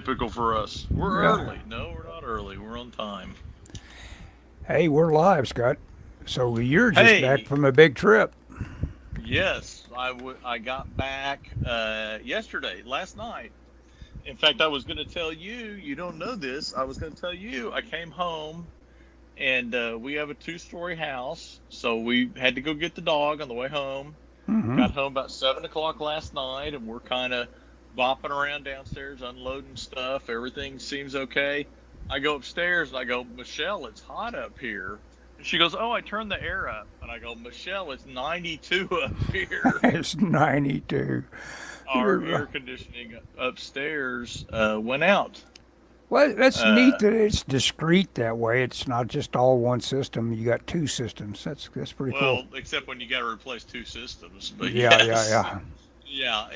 typical for us. We're Yeah. early. No, we're not early. We're on time. Hey, we're live, Scott. So you're just back Hey, from a big trip. yes, I got back yesterday, last night. In fact, I was going to tell you. You don't know this. I was going to tell you. I came home and we have a two-story house, so we had to go get the dog on the way home. Mm-hmm. Got home about 7 o'clock last night, and we're kind of bopping around downstairs, unloading stuff. Everything seems okay. I go upstairs and I go, Michelle, it's hot up here. And she goes, oh, I turned the air up. And I go, Michelle, it's 92 up here. It's 92. Our You're, air conditioning upstairs went out. well, that's neat Uh, that it's discreet that way. It's not just all one system. You got two systems. That's pretty cool. well, except when you got to replace two systems. But Yeah, yeah, yes, yeah. yeah,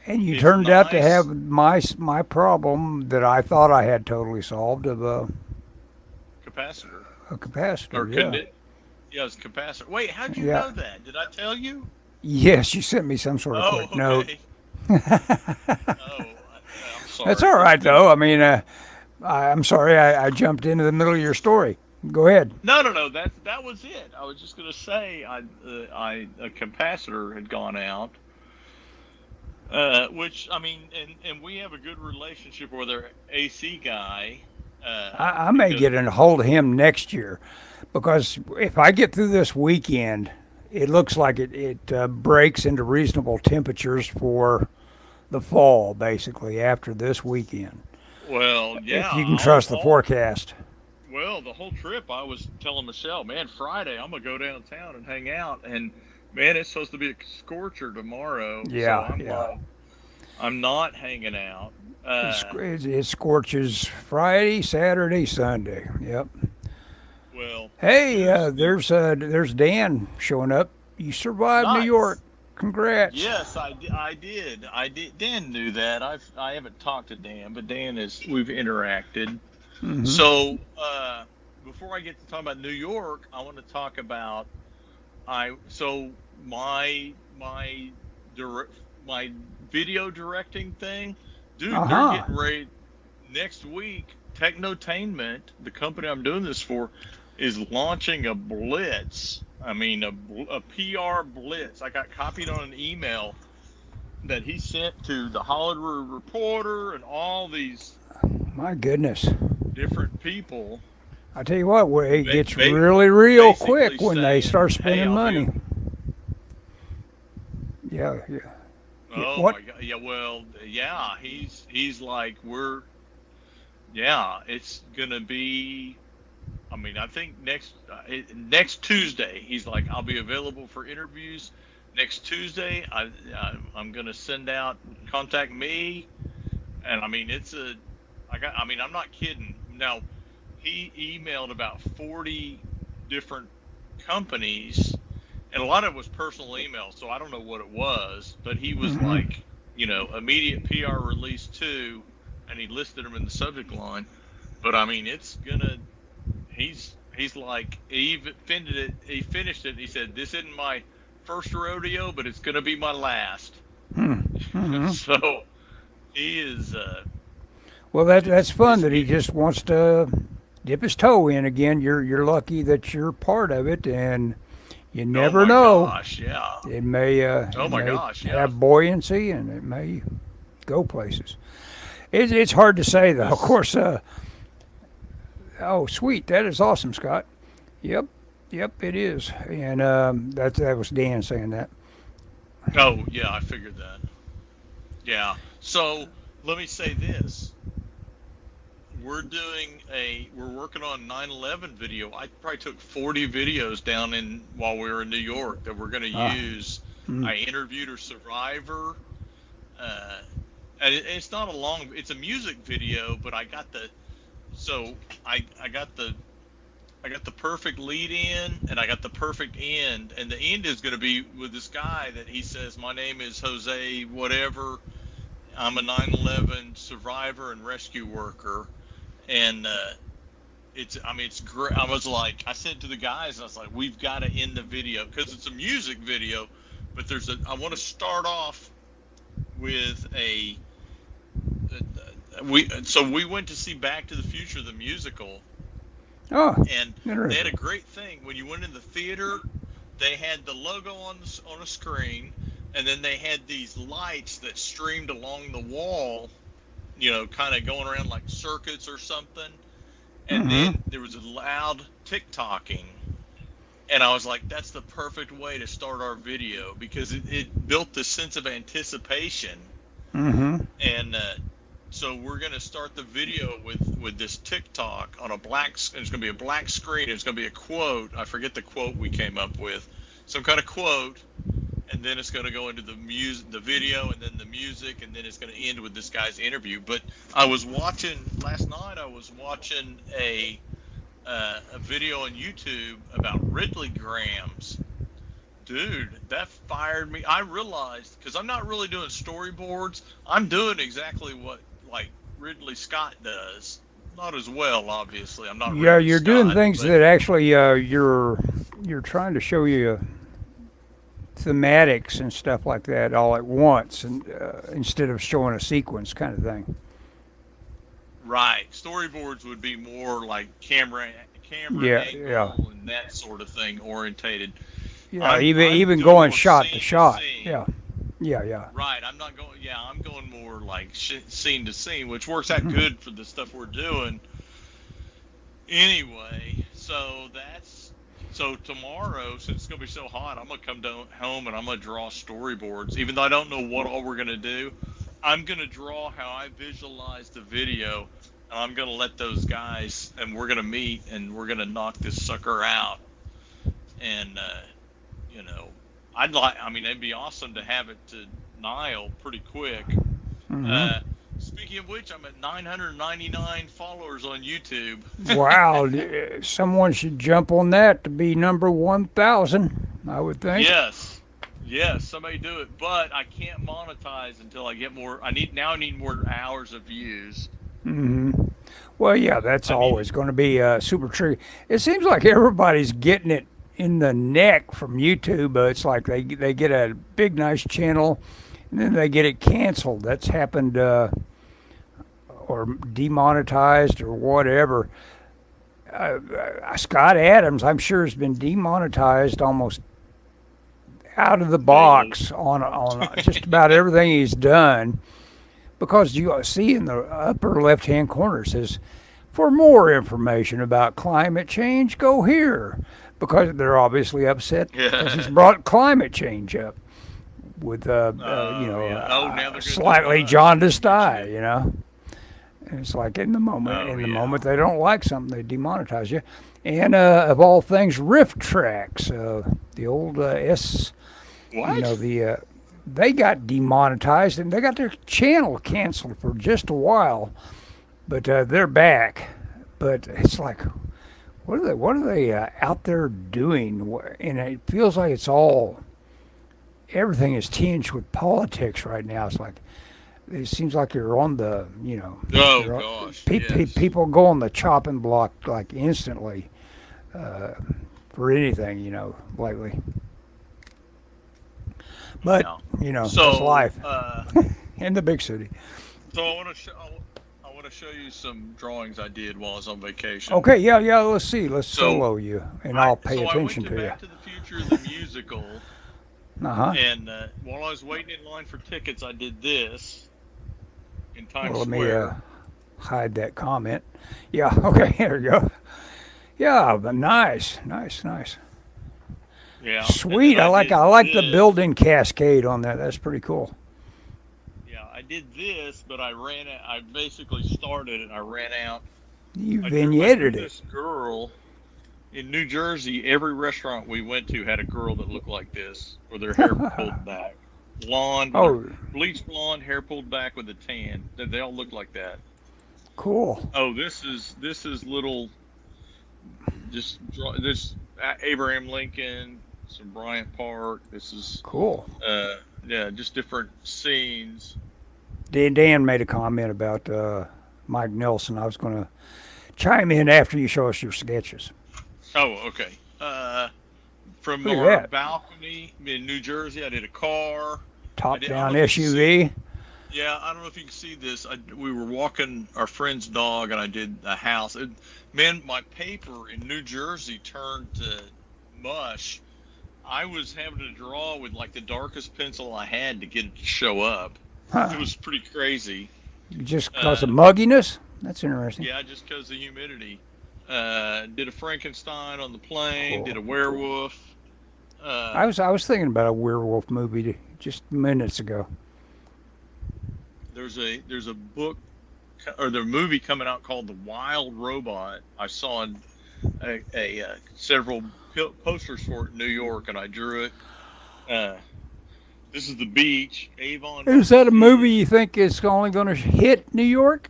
And you it's turned out to have nice. my problem that I thought I had totally solved of Capacitor a or capacitor. Yeah. condi- Yeah, it's capacitor. Wait, how'd you Yeah. know that? Did I tell you? Yes, you sent me some sort of Oh, quick note. okay. Oh, I'm That's sorry. all It's right been though. I mean, I'm sorry I jumped into the middle of your story. Go ahead. no. That was it. I was just gonna say a capacitor had gone out, which I mean, and we have a good relationship with our AC guy, I may because get in a hold of him next year because if I get through this weekend, it looks like it breaks into reasonable temperatures for the fall, basically, after this weekend. well, yeah, If you can trust the forecast. well, the whole trip I was telling Michelle, man, Friday I'm gonna go downtown and hang out, and man, it's supposed to be a scorcher tomorrow, so Yeah, yeah. I'm not hanging out. Uh, It scorches Friday, Saturday, Sunday. Yep. well, Hey, Tuesday, there's Dan showing up. You survived New York. nice. Congrats. Yes, I did. I did. Dan knew that. I haven't talked to Dan, but Dan is. We've interacted. Hmm. So before I get to talk about New York, I want to talk about my direct my video directing thing, dude. Uh They're huh. getting ready next week. Technotainment, the company I'm doing this for, is launching a blitz. I mean, a PR blitz. I got copied on an email that he sent to the Hollywood Reporter and all these My goodness. different people, I tell you what, it ba- gets ba- really real basically quick when they saying, start "Hey, spending I'll be money. Yeah, yeah. Oh What? my God. Yeah, well, yeah, he's like yeah, it's gonna be. I mean, I think next Tuesday, he's like, I'll be available for interviews next Tuesday. I'm gonna send out contact me, and I mean I mean I'm not kidding. Now, he emailed about 40 different companies, and a lot of it was personal emails, so I don't know what it was, but he was Hmm. like, immediate PR release too, and he listed them in the subject line. But I mean, it's gonna. He's like he finished it. And he said, "This isn't my first rodeo, but it's gonna be my last." Mm-hmm. So he is. Well, that's fun It's that he just wants to dip his toe in again. You're lucky that you're part of it, and you oh never my know. gosh, yeah. Oh It my may gosh, yeah. have buoyancy, and it may go places. It's hard to say though. Of This. course. Oh, sweet. That is awesome, Scott. Yep. Yep, it is. And that was Dan saying that. Oh yeah, I figured that. Yeah. So let me say this. We're working on 9/11 video. I probably took 40 videos down while we were in New York that we're going to Ah. use. Mm. I interviewed a survivor. Uh, and it's not a long. It's a music video, but I got the. So I got the perfect lead in, and I got the perfect end. And the end is going to be with this guy that he says, "My name is Jose. Whatever. I'm a 9/11 survivor and rescue worker." And it's great. I said to the guys, I was like, we've got to end the video because it's a music video, but I want to start off with we went to see Back to the Future the musical, Oh, and they had a interesting. great thing when you went in the theater. They had the logo on a screen, and then they had these lights that streamed along the wall, kind of going around like circuits or something. And Mm-hmm. then there was a loud tick-tocking, and I was like, that's the perfect way to start our video because it built this sense of anticipation. Mm-hmm. And so we're going to start the video with this TikTok on it's going to be a black screen. It's going to be a quote. I forget the quote we came up with, some kind of quote, and then it's going to go into the video, and then the music, and then it's going to end with this guy's interview. But last night. I was watching a video on YouTube about Ridley Grams. Dude, that fired me. I realized, because I'm not really doing storyboards, I'm doing exactly what like Ridley Scott does. Not as well, obviously. I'm not Yeah, Ridley you're doing Scott, things but that actually you're trying to show you thematics and stuff like that all at once, and instead of showing a sequence kind of thing. right. Storyboards would be more like camera Yeah, yeah, angle and that sort of thing orientated. yeah. I'm Even doing going more shot to scene to shot. scene. Yeah, yeah, yeah. Right. I'm not going. Yeah, I'm going more like scene to scene, which works out Mm-hmm. good for the stuff we're doing. Anyway, so tomorrow, since it's gonna be so hot, I'm gonna come down home and I'm gonna draw storyboards. Even though I don't know what all we're gonna do, I'm gonna draw how I visualize the video, and I'm gonna let those guys, and we're gonna meet, and we're gonna knock this sucker out. And you know, I mean, it'd be awesome to have it to Nile pretty quick. Mm-hmm. Uh, Speaking of which, I'm at 999 followers on YouTube. Wow, someone should jump on that to be number 1,000. I would think. Yes, yes, somebody do it. But I can't monetize until I get more. I need more hours of views. Hmm. Well, yeah, that's I mean, always going to be super tricky. It seems like everybody's getting it in the neck from YouTube. It's like they get a big, nice channel, and then they get it canceled. That's happened, or demonetized or whatever. Scott Adams, I'm sure, has been demonetized almost out of the daily. box on just about everything he's done, because you see in the upper left hand corner it says, for more information about climate change, go here. Because they're obviously upset because he's Yeah. brought climate change up with, Oh yeah. Oh, now they're gonna do slightly us. They're gonna jaundiced mention eye, it. And it's like Oh in the yeah. moment they don't like something, they demonetize you. And of all things, riff tracks, the old S, What? they got demonetized and they got their channel canceled for just a while, but they're back. But it's like, what are they out there doing? And it feels like it's all everything is tinged with politics right now. It's like it seems like you're on the Oh you're gosh. Yes. people go on the chopping block like instantly for anything lately. But Yeah. that's So, life in the big city. I want to show you some drawings I did while I was on vacation. Okay, yeah, yeah. Let's see. Let's So solo you, and I'll pay I went attention to to you. Back to the Future the musical, Uh huh. and while I was waiting in line for tickets, I did this in Times Well, let me Square. hide that comment. Yeah. Okay. There you go. Yeah. But nice, nice, nice. Yeah, and then Sweet. I like the building cascade on that. That's pretty cool. I did this, but I ran out. I basically started and I ran out. You I drew vignetted it. this girl in New Jersey. Every restaurant we went to had a girl that looked like this, with her hair pulled back, blonde, with her Oh, bleached blonde hair pulled back with a tan. They all look like that. cool. Oh, this is little, this Abraham Lincoln, some Bryant Park. This is Cool. yeah, just different scenes. Dan made a comment about Mike Nelson. I was going to chime in after you show us your sketches. Oh, okay. From Look at our that. balcony in New Jersey, I did a car. Top I don't down know if you can see. SUV. Yeah, I don't know if you can see this. We were walking our friend's dog, and I did a house. Man, my paper in New Jersey turned to mush. I was having to draw with like the darkest pencil I had to get it to show up. It Huh. was pretty crazy. Just because Uh, of mugginess? That's interesting. yeah, just because of humidity. Did a Frankenstein on the plane. Did Cool. a werewolf. I was thinking about a werewolf movie just minutes ago. There's a book or the movie coming out called The Wild Robot. I saw in several posters for it in New York, and I drew it. Uh, this is the beach, Avon. Is that a Beach. movie you think is only going to hit New York?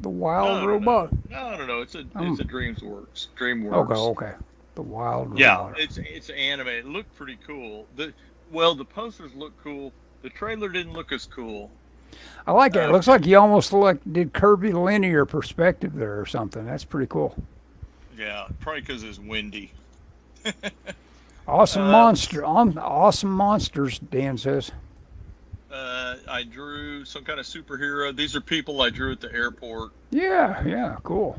The Wild No, no, Robot. no, no, no. It's a DreamWorks. Okay, DreamWorks. okay. The Wild Yeah, Robot. it's animated. It looked pretty cool. The posters look cool. The trailer didn't look as cool. I like it. It Uh, looks like you almost did curvy linear perspective there or something. That's pretty cool. yeah, probably because it's windy. Awesome Let's monster. Awesome monsters, Dan says. I drew some kind of superhero. These are people I drew at the airport. Yeah, yeah, cool.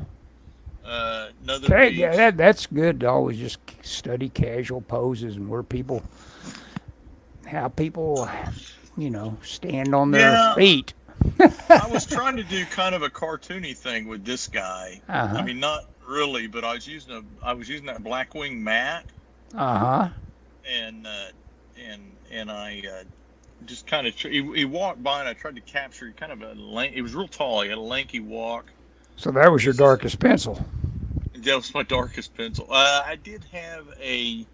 Another Okay, beach. yeah, that's good to always just study casual poses and how people, stand on their Yeah, feet. I was trying to do kind of a cartoony thing with this guy. Uh I huh. mean, not really, but I was using that Blackwing mat, Uh huh. and I just kind of he walked by, and I tried to capture kind of he was real tall. He had a lanky walk. So that was your This is darkest pencil. That was my darkest pencil. I did have a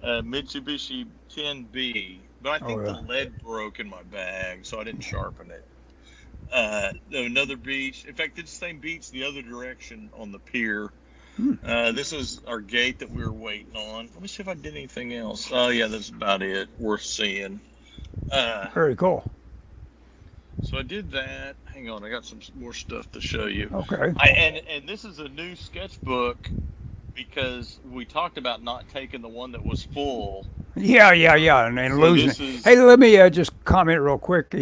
Mitsubishi 10B, but I Oh think the yeah. lead broke in my bag, so I didn't sharpen it. Another beach. In fact, it's the same beach the other direction on the pier. Hmm. This is our gate that we were waiting on. Let me see if I did anything else. Oh yeah, that's about it. Worth seeing. Uh, Very cool. so I did that. Hang on, I got some more stuff to show you. Okay. And this is a new sketchbook because we talked about not taking the one that was full. Yeah, yeah, yeah, and So losing it. this is Hey, let me just comment real quick.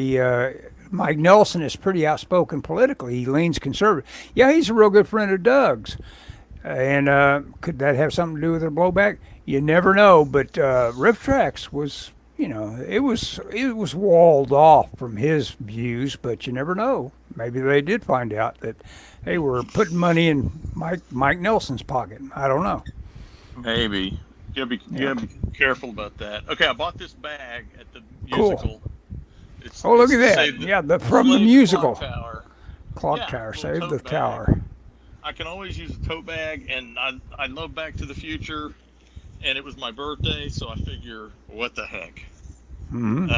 Mike Nelson is pretty outspoken politically. He leans conservative. Yeah, he's a real good friend of Doug's. And could that have something to do with the blowback? You never know. But Riff Tracks was, it was walled off from his views. But you never know. Maybe they did find out that they were putting money in Mike Nelson's pocket. I don't know. maybe. You Yeah. gotta be careful about that. Okay, I bought this bag at the Cool. musical. It's Oh, look it's at to that. save Yeah, the from the Slave musical. Clock Tower. Clock Yeah, Tower, little save the tote bag. tower. I can always use a tote bag, and I love Back to the Future, and it was my birthday, so I figure, what the heck. Hmm.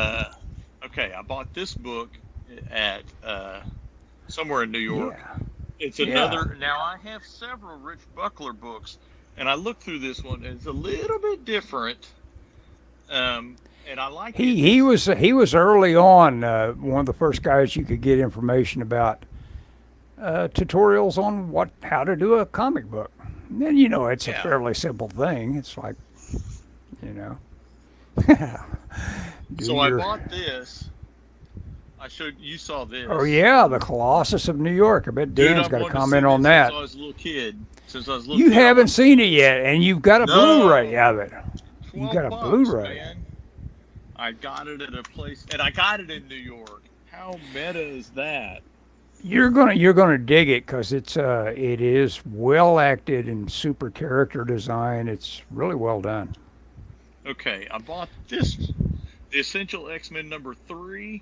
Okay, I bought this book at somewhere in New York. Yeah. It's Yeah. another. Now I have several Rich Buckler books, and I looked through this one, and it's a little bit different. And I like it. He was early on one of the first guys you could get information about tutorials on how to do a comic book. And then it's a Yeah. fairly simple thing. It's like you know do So I your bought this. I showed you saw this. oh yeah, the Colossus of New York. I bet Dude, Dan's I've got a wanted to see comment on this that. since I was a little kid. Since I was a little You kid, I haven't wanted seen it yet, and you've got a Blu-ray No. of it. You 12 got a bucks, Blu-ray. man. I got it at a place, and I got it in New York. How meta is that? You're gonna dig it because it is well acted and super character design. It's really well done. Okay, I bought this, the Essential X-Men #3.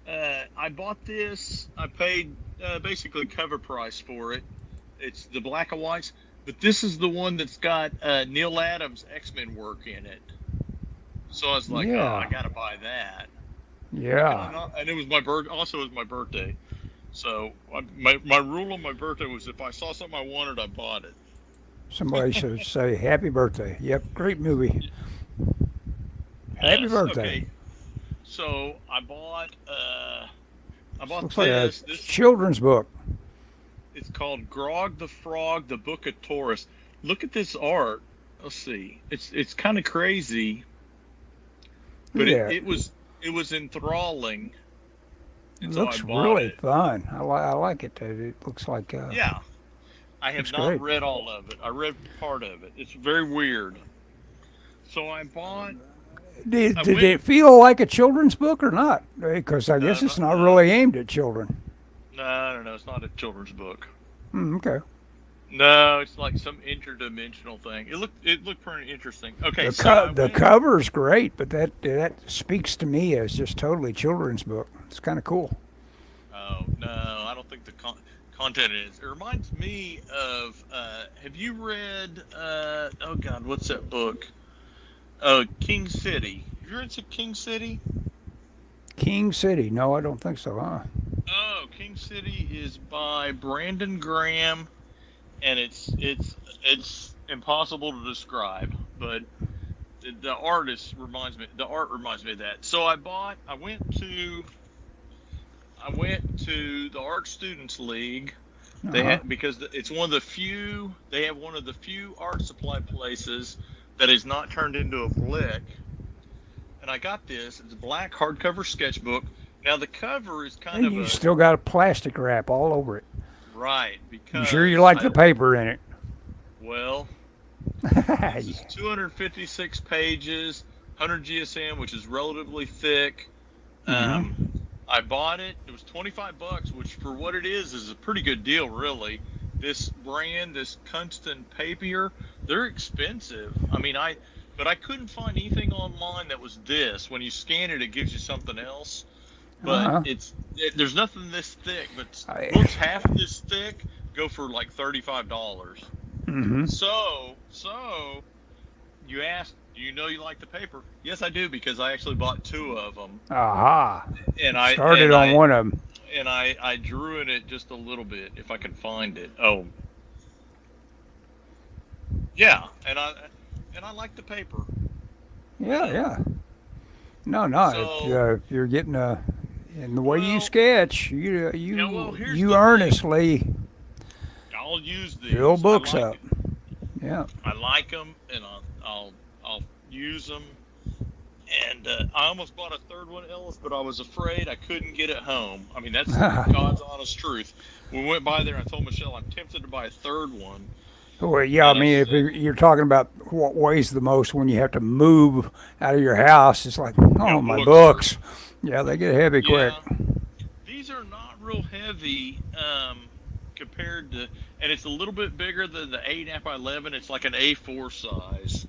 I bought this. I paid basically cover price for it. It's the black and whites, but this is the one that's got Neil Adams' X-Men work in it. So I was like, oh, Yeah, I gotta buy that. yeah. And it was my birth. Also, it was my birthday. So my rule on my birthday was if I saw something I wanted, I bought it. Somebody should say happy birthday. Yep, great movie. Happy Yes. birthday. Okay. So I bought Looks like a this. children's book. It's called Grog the Frog, the Book of Taurus. Look at this art. Let's see. It's kind of crazy, but Yeah. it was enthralling. and so I Looks bought really it. fun. I like it. It looks like Yeah, I have looks not great. read all of it. I read part of it. It's very weird. So I bought. I Did went. it feel like a children's book or not? Because I No, guess no, it's not no, really aimed at children. no, no. It's not a children's book. Okay. No, it's like some interdimensional thing. It looked pretty interesting. Okay, so I The went. cover's great, but that speaks to me as just totally children's book. It's kind of cool. Oh no, I don't think the content is. It reminds me of. Have you read? Oh God, what's that book? King City. Have you read King City? King City? No, I don't think so. Huh? Oh, King City is by Brandon Graham, and it's impossible to describe, but the artist reminds me. The art reminds me of that. So I went to the Art Students League. They Uh-huh. had because it's one of the few. They have one of the few art supply places that is not turned into a blick. And I got this. It's a black hardcover sketchbook. Now the cover is kind And of you a still got a plastic wrap all over it. right You sure you because like I the paper in it? well, this is 256 pages, 100 GSM, which is relatively thick. Mm-hmm. Um, I bought it. It was $25, which for what it is a pretty good deal, really. This brand, this Constant Papier, they're expensive. I mean, but I couldn't find anything online that was this. When you scan it, it gives you something else. But Uh-huh. there's nothing this thick. But I, books half this thick go for like $35. mm-hmm. So you asked, do you know you like the paper? Yes, I do because I actually bought two of them, Aha. and I Started and on I one of them. and I drew in it just a little bit if I can find it. Oh, yeah, and I like the paper. Yeah, yeah. No. So If you're getting in the way you well, sketch, yeah. Well, here's you the thing. earnestly I'll use fill these. books up. Yeah. I like them, and I'll use them. And I almost bought a third one, Ellis, but I was afraid I couldn't get it home. I mean, that's God's honest truth. We went by there, and I told Michelle I'm tempted to buy a third one, Well, yeah, I and I mean, if said, you're talking about what weighs the most when you have to move out of your house, it's like, yeah, oh, my books. books. Yeah, they get heavy quick. Yeah, these are not real heavy compared to, and it's a little bit bigger than the 8.5 by 11. It's like an A4 size.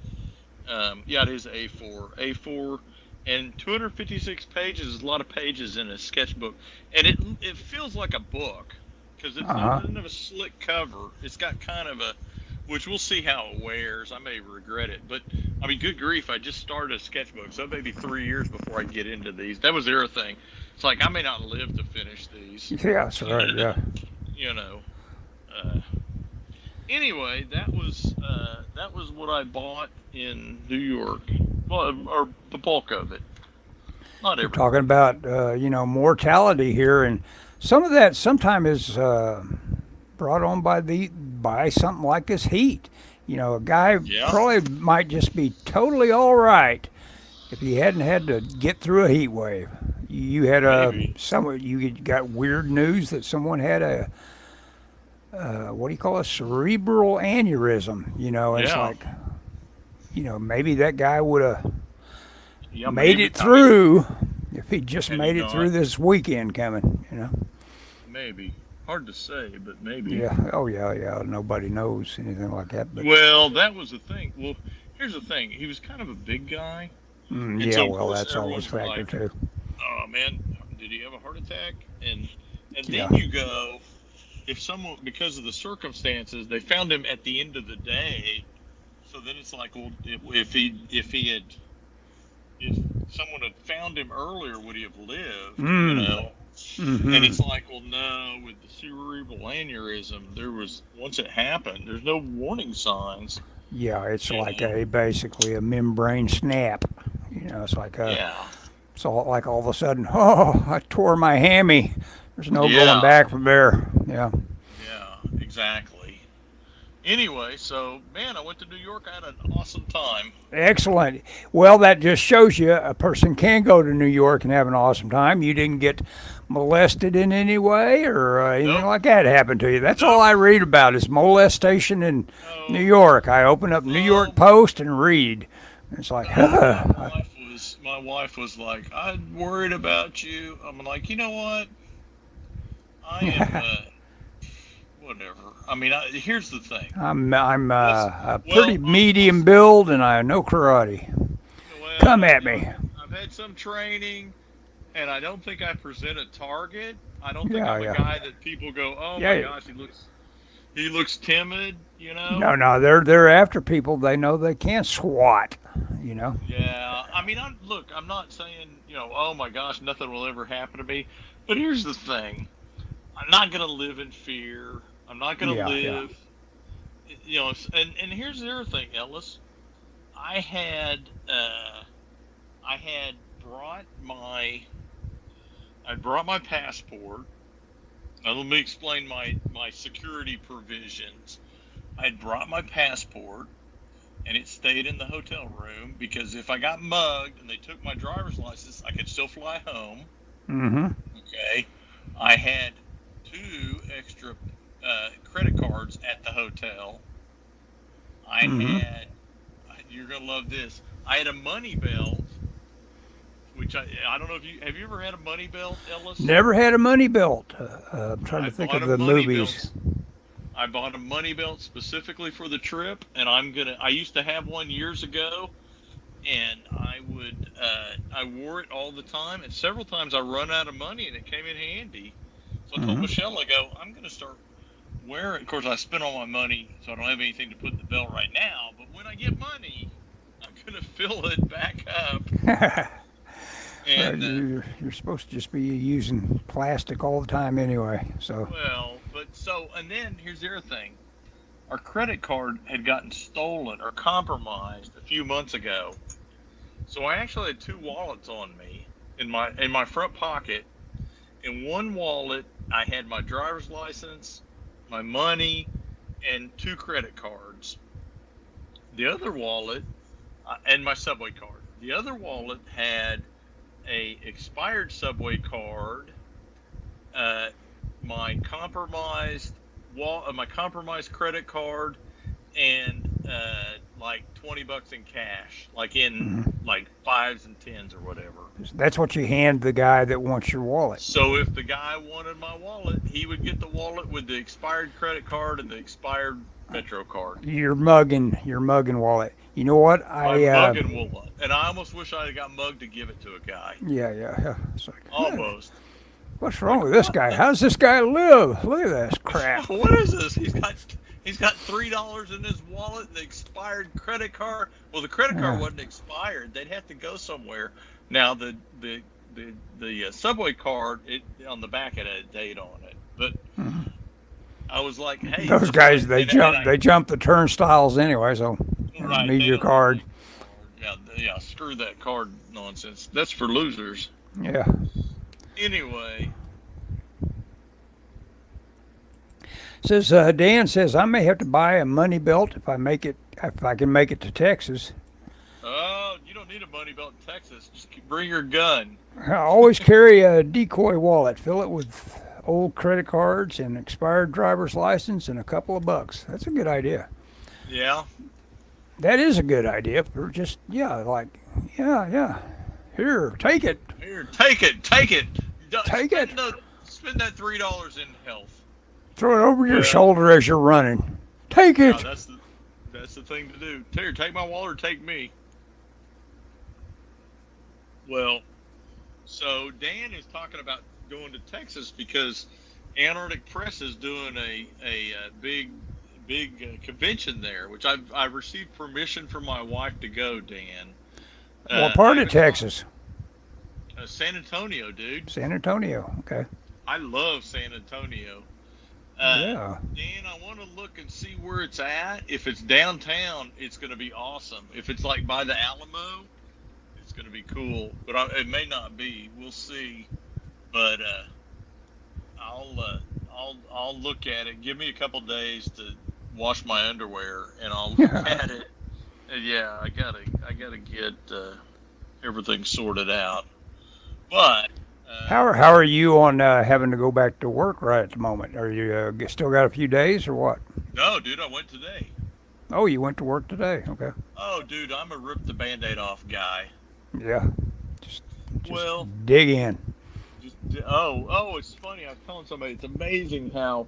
Yeah, it is A4. A4, and 256 pages is a lot of pages in a sketchbook, and it feels like a book because it Uh-huh. doesn't have a slick cover. It's got kind of a, which we'll see how it wears. I may regret it, but I mean, good grief! I just started a sketchbook, so maybe 3 years before I get into these. That was the other thing. It's like I may not live to finish these. Yeah, that's right. Yeah. You know. Uh, anyway, that was what I bought in New York. Well, or the bulk of it. Not We're everything. talking about, mortality here, and some of that sometimes is brought on by something like this heat. A guy Yeah, probably might just be totally all right if he hadn't had to get through a heat wave. You had maybe. you got weird news that someone had a what do you call a cerebral aneurysm? It's Yeah, like maybe that guy would have yeah, made maybe. it I mean, through if he just had he made it through not? this weekend coming. Maybe. Hard to say, but maybe. Yeah. Oh yeah, yeah. Nobody knows anything like that, but Well, that was the thing. Well, here's the thing. He was kind of a big guy, and yeah. so of Well, course that's always a everyone's factor like, too. "Oh man, did he have a heart attack?" And Yeah. then you go, if someone because of the circumstances, they found him at the end of the day. So then it's like, well, if someone had found him earlier, would he have lived? And Mm-hmm. it's like, well, no, with the cerebral aneurysm, once it happened, there's no warning signs. Yeah, it's You like know, basically a membrane snap. It's like yeah, it's all of a sudden. Oh, I tore my hammy. There's no going yeah, back from there. Yeah. yeah, exactly. Anyway, so man, I went to New York. I had an awesome time. Excellent. Well, that just shows you a person can go to New York and have an awesome time. You didn't get molested in any way or anything Nope. like that happen to you? That's all Nope. I read about is molestation in New No. York. I open up New York Um, Post and read. It's like, no, my wife was like, I'm worried about you. I'm like, you know what? I am whatever. I mean, here's the thing. I'm Listen, a well, pretty medium build and I know karate. Come well, at me. I've had some training, and I don't think I present a target. I don't think Yeah, I'm a yeah. guy that people go, oh my Yeah. gosh, he looks timid, you know. No, no, they're after people they know they can't swat, you know. Yeah, I mean, I'm not saying, oh my gosh, nothing will ever happen to me. But here's the thing. I'm not going to live in fear. I'm not going to Yeah, yeah. live, and here's the other thing, Ellis. I had, I had brought my, I brought my passport. Now, let me explain my security provisions. I had brought my passport, and it stayed in the hotel room because if I got mugged and they took my driver's license, I could still fly home. Mm-hmm. Okay. I had 2 extra credit cards at the hotel. I Mm-hmm. had, you're going to love this, I had a money belt, which I don't know if have you ever had a money belt, Ellis? Never had a money belt. I'm trying I to think bought of a the money movies. belt. I bought a money belt specifically for the trip, and I used to have one years ago, and I wore it all the time, and several times I run out of money, and it came in handy. So I told Mm-hmm. Michelle, I go, I'm going to start wearing. Of course, I spent all my money, so I don't have anything to put in the belt right now. But when I get money, I'm going to fill it back up. And You're supposed to just be using plastic all the time anyway. So and then here's the other thing. Our credit card had gotten stolen or compromised a few months ago. So I actually had 2 wallets on me in my front pocket. In one wallet, I had my driver's license, my money, and 2 credit cards. The other wallet, and my subway card. The other wallet had a expired subway card, uh, my compromised credit card, and like $20 in cash, like in mhm. like 5s and 10s or whatever. That's what you hand the guy that wants your wallet. So if the guy wanted my wallet, he would get the wallet with the expired credit card and the expired Metro card. Your mugging wallet. You know what? My mugging wallet. And I almost wish I had got mugged to give it to a guy. Yeah. It's like, Almost. what's wrong Like, with this what guy? the? How does this guy live? Look at this crap. What is this? He's got $3 in his wallet and the expired credit card. Well, the credit card Yeah. wasn't expired. They'd have to go somewhere. Now the subway card, on the back had a date on it. But Mhm. I was like, hey, Those guys, they and jump. I- They jump the turnstiles anyway. So right, need they your don't card. need your card. Yeah. Screw that card nonsense. That's for losers. Yeah. Anyway. Says Dan says I may have to buy a money belt if I can make it to Texas. Oh, you don't need a money belt in Texas. Just bring your gun. I always carry a decoy wallet. Fill it with old credit cards and expired driver's license and a couple of bucks. That's a good idea. Yeah. That is a good idea. For just yeah. Here, take it. Here, take it. Take it. Spend that $3 in health. Throw it over your Yeah. shoulder as you're running. Take Yeah, it. that's the thing to do. Here, take my wallet or take me. Well, so Dan is talking about going to Texas because Antarctic Press is doing a big convention there, which I've received permission from my wife to go. Dan. What part I of haven't Texas? San Antonio, dude. San Antonio. Okay. I love San Antonio. Yeah. Dan, I want to look and see where it's at. If it's downtown, it's going to be awesome. If it's like by the Alamo, it's going to be cool. But it may not be. We'll see. But I'll look at it. Give me a couple days to wash my underwear, and I'll look at it. And yeah, I gotta get everything sorted out. But How are you on having to go back to work right at the moment? Are you still got a few days or what? No, dude, I went today. Oh, you went to work today. Okay. Oh, dude, I'm a rip the Band-Aid off guy. Yeah. Just just Well, dig in. just oh, it's funny. I was telling somebody, it's amazing how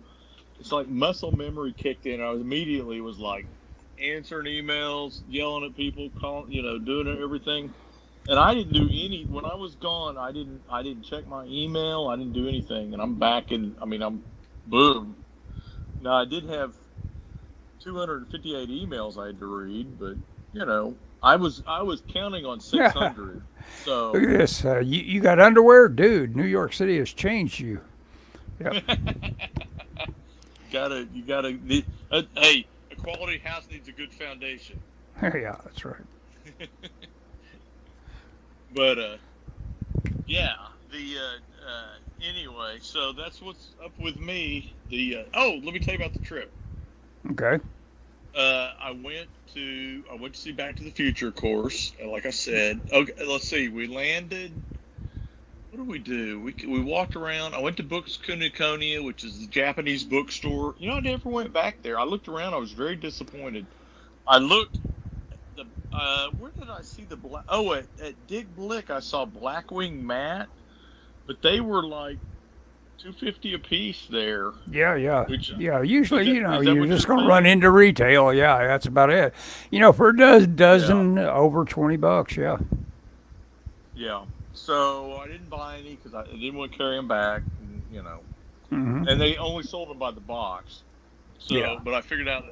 it's like muscle memory kicked in. I was immediately was like answering emails, yelling at people, calling, doing everything. And I didn't do any when I was gone. I didn't check my email. I didn't do anything. And I'm back in. I mean, I'm boom. Now I did have 258 emails I had to read, but I was counting on 600. So Look at this. You got underwear, dude. New York City has changed you. Yep. hey, a quality house needs a good foundation. Yeah, that's right. But yeah, anyway, so that's what's up with me. Let me tell you about the trip. Okay. I went to see Back to the Future, of course. Like I said, okay. Let's see. We landed. What did we do? We walked around. I went to Books Kunikonia, which is the Japanese bookstore. I never went back there. I looked around. I was very disappointed. I looked. Where did I see the black? Oh, at Dick Blick, I saw Blackwing Mat, but they were like $250 a piece there. Yeah. Yeah. Usually, is that you're what just you're going to run thinking? into retail. Yeah, that's about it. For a dozen over $20. Yeah. Yeah. So I didn't buy any because I didn't want to carry them back. Hmm. And they only sold them by the box. So, Yeah. but I figured out.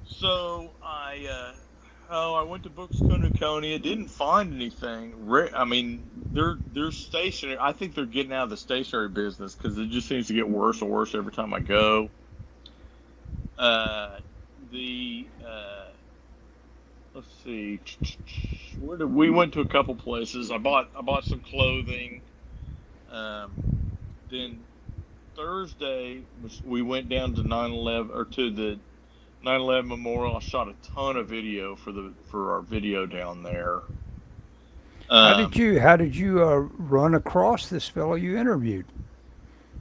So I went to Books Kunikonia. Didn't find anything. I mean, they're stationary. I think they're getting out of the stationary business because it just seems to get worse and worse every time I go. The Let's see. We went to a couple places. I bought some clothing. Then Thursday we went down to 9/11 or to the 9/11 memorial. I shot a ton of video for our video down there. Um, How did you run across this fellow you interviewed?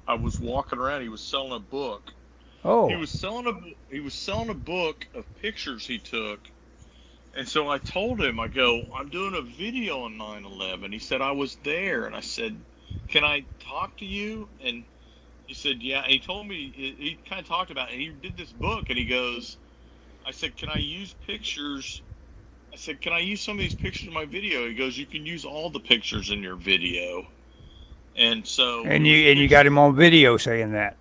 I was walking around. He was selling a book. He Oh, was selling a book of pictures he took. And so I told him, I go, I'm doing a video on 9/11. He said, I was there. And I said, can I talk to you? And he said, yeah. And he told me, he kind of talked about it. And he did this book. And he goes, I said, can I use pictures? I said, can I use some of these pictures in my video? He goes, you can use all the pictures in your video. And so and it was you got him on video saying that.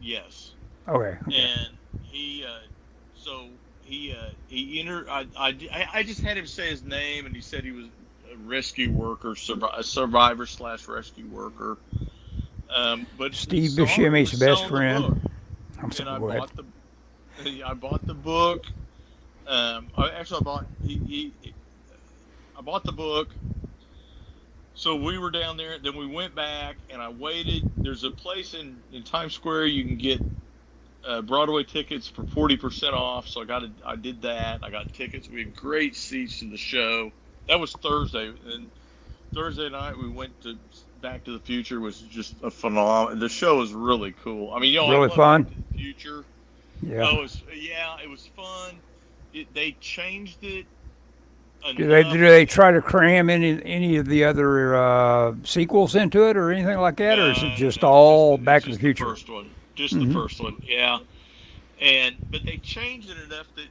yes. Okay. Okay. And I just had him say his name, and he said he was a rescue worker, a survivor / rescue worker. But Steve he Buscemi's was best selling the friend. book, I'm and sorry. Go ahead. I bought the book. Actually, I bought the book. So we were down there. Then we went back, and I waited. There's a place in Times Square you can get Broadway tickets for 40% off. So I did that. I got tickets. We had great seats to the show. That was Thursday. And Thursday night we went to Back to the Future. Was just a phenomenal. The show was really cool. I mean, I Really love Back to fun. the Future. Yeah. Oh, it was fun. They changed it Do enough. they try to cram any of the other sequels into it or anything like that, or is it just No, all it's Back to the just the Future? first one. Just the Hmm. first one. Yeah. But they changed it enough that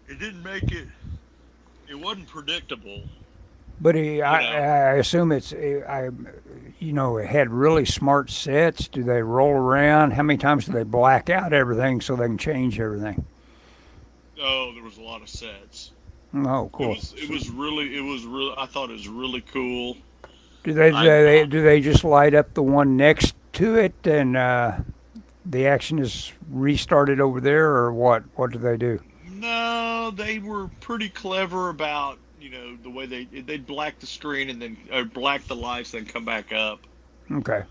it didn't make it. It wasn't predictable. But You know. I assume it had really smart sets. Do they roll around? How many times do they black out everything so they can change everything? Oh, there was a lot of sets. Oh, It cool. was. It was really. It was really. I thought it was really cool. Do they do I. they, do they just light up the one next to it and the action is restarted over there, or what? What do they do? No, they were pretty clever about the way they'd black the screen and then or black the lights, then come back up. Okay.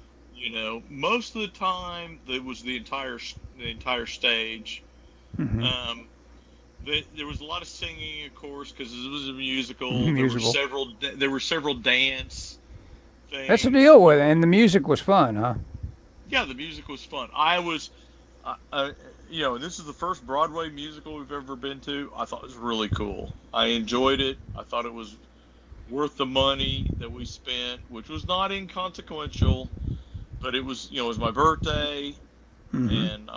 Most of the time it was the entire stage. Hmm. Um, there was a lot of singing, of course, because it was a musical. Musical. There were several dance That's the things. deal with it. And the music was fun, huh? Yeah, the music was fun. I was, you know, this is the first Broadway musical we've ever been to. I thought it was really cool. I enjoyed it. I thought it was worth the money that we spent, which was not inconsequential. But it was, you know, it was my birthday, Mm-hmm.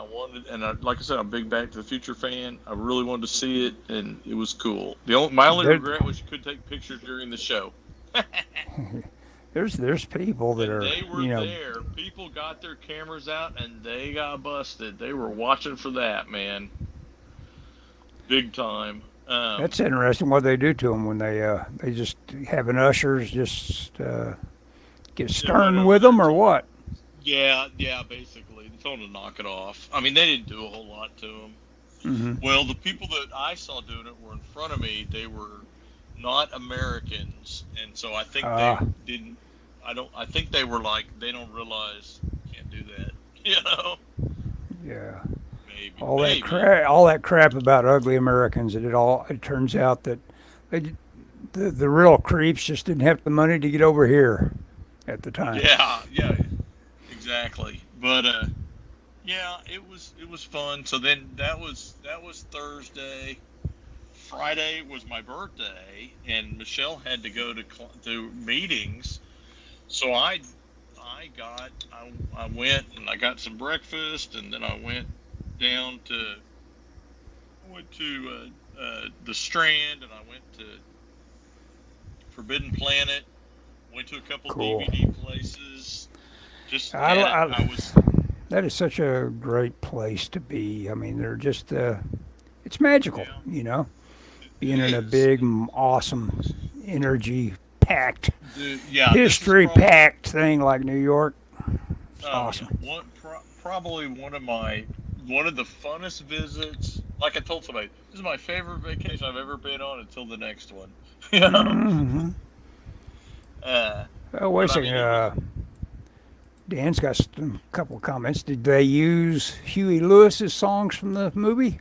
and like I said, I'm a big Back to the Future fan. I really wanted to see it, and it was cool. My only There, regret was you couldn't take pictures during the show. there's people that And are, they were there. People got their cameras out, and they got busted. They were watching for that, man, big time. that's interesting what they do to them when they just having ushers just get They're right stern over with there. them or what? Yeah, basically, they told them to knock it off. I mean, they didn't do a whole lot to them. Mm-hmm. Well, the people that I saw doing it were in front of me. They were not Americans, and so I think they didn't. I think they were like, they don't realize you can't do that. You know? Yeah. Maybe. All that crap about ugly Americans. It turns out that the real creeps just didn't have the money to get over here at the time. Yeah, exactly. But yeah, it was fun. So then that was Thursday. Friday was my birthday, and Michelle had to go to meetings. So I went and I got some breakfast, and then I went down to the Strand, and I went to Forbidden Planet. Went to a couple Cool. DVD places. Just I, I was that is such a great place to be. I mean, they're just it's magical, yeah, being it in a is. big, awesome, energy packed, Dude, yeah, this is history probably packed thing like New York. It's oh yeah, awesome. probably one of the funnest visits. Like I told somebody, this is my favorite vacation I've ever been on until the next one. You know, Mm-hmm. uh, Oh, wait a but I second. mean, it was. Dan's got a couple of comments. Did they use Huey Lewis's songs from the movie?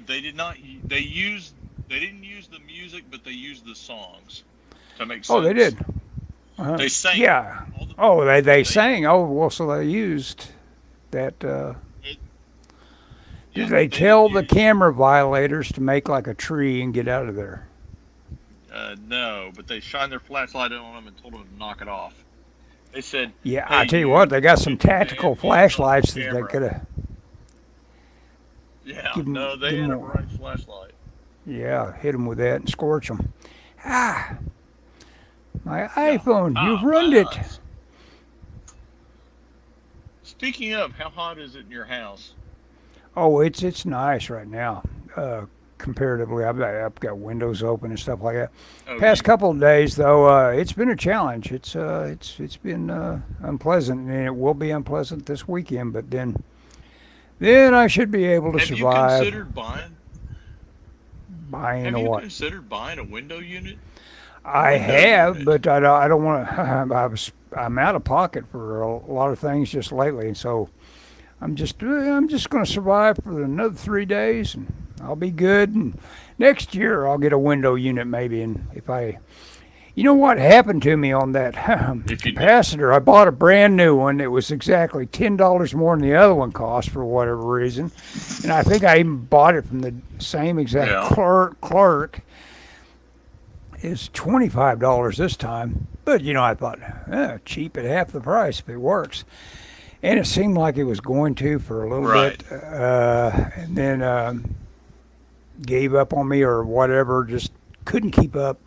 They did not. They didn't use the music, but they used the songs. That makes Oh, they sense. did. Uh-huh. They sang it. Yeah. All the Oh, they they sang. Oh, well, so they used that. it, Did yeah, they they didn't tell the use. camera violators to make like a tree and get out of there? No, but they shined their flashlight on them and told them to knock it off. They said, Yeah, "Hey, I tell you what, you they got some put your damn tactical hands off flashlights the that they camera." could have Yeah, given no, they give had a them. bright flashlight. Yeah, hit them with that and scorch them. Ah, my Yeah. iPhone, you've Ah, ruined my it. eyes. Speaking of, how hot is it in your house? Oh, it's nice right now. Comparatively, I've got windows open and stuff like that. Oh, Past you. couple of days though, it's been a challenge. It's been unpleasant, and it will be unpleasant this weekend. But then I should be able to Have you survive considered buying? buying Have a you what. considered buying a window unit? A I window have, unit. but I don't want to. I'm out of pocket for a lot of things just lately, and so I'm just going to survive for another 3 days, and I'll be good. And next year I'll get a window unit maybe, and if I, what happened to me on that If you do. capacitor? I bought a brand new one. It was exactly $10 more than the other one cost for whatever reason, and I think I even bought it from the same exact Yeah. clerk. Is $25 this time. But I thought, cheap at half the price if it works. And it seemed like it was going to for a little Right. bit, and then gave up on me or whatever, just couldn't keep up.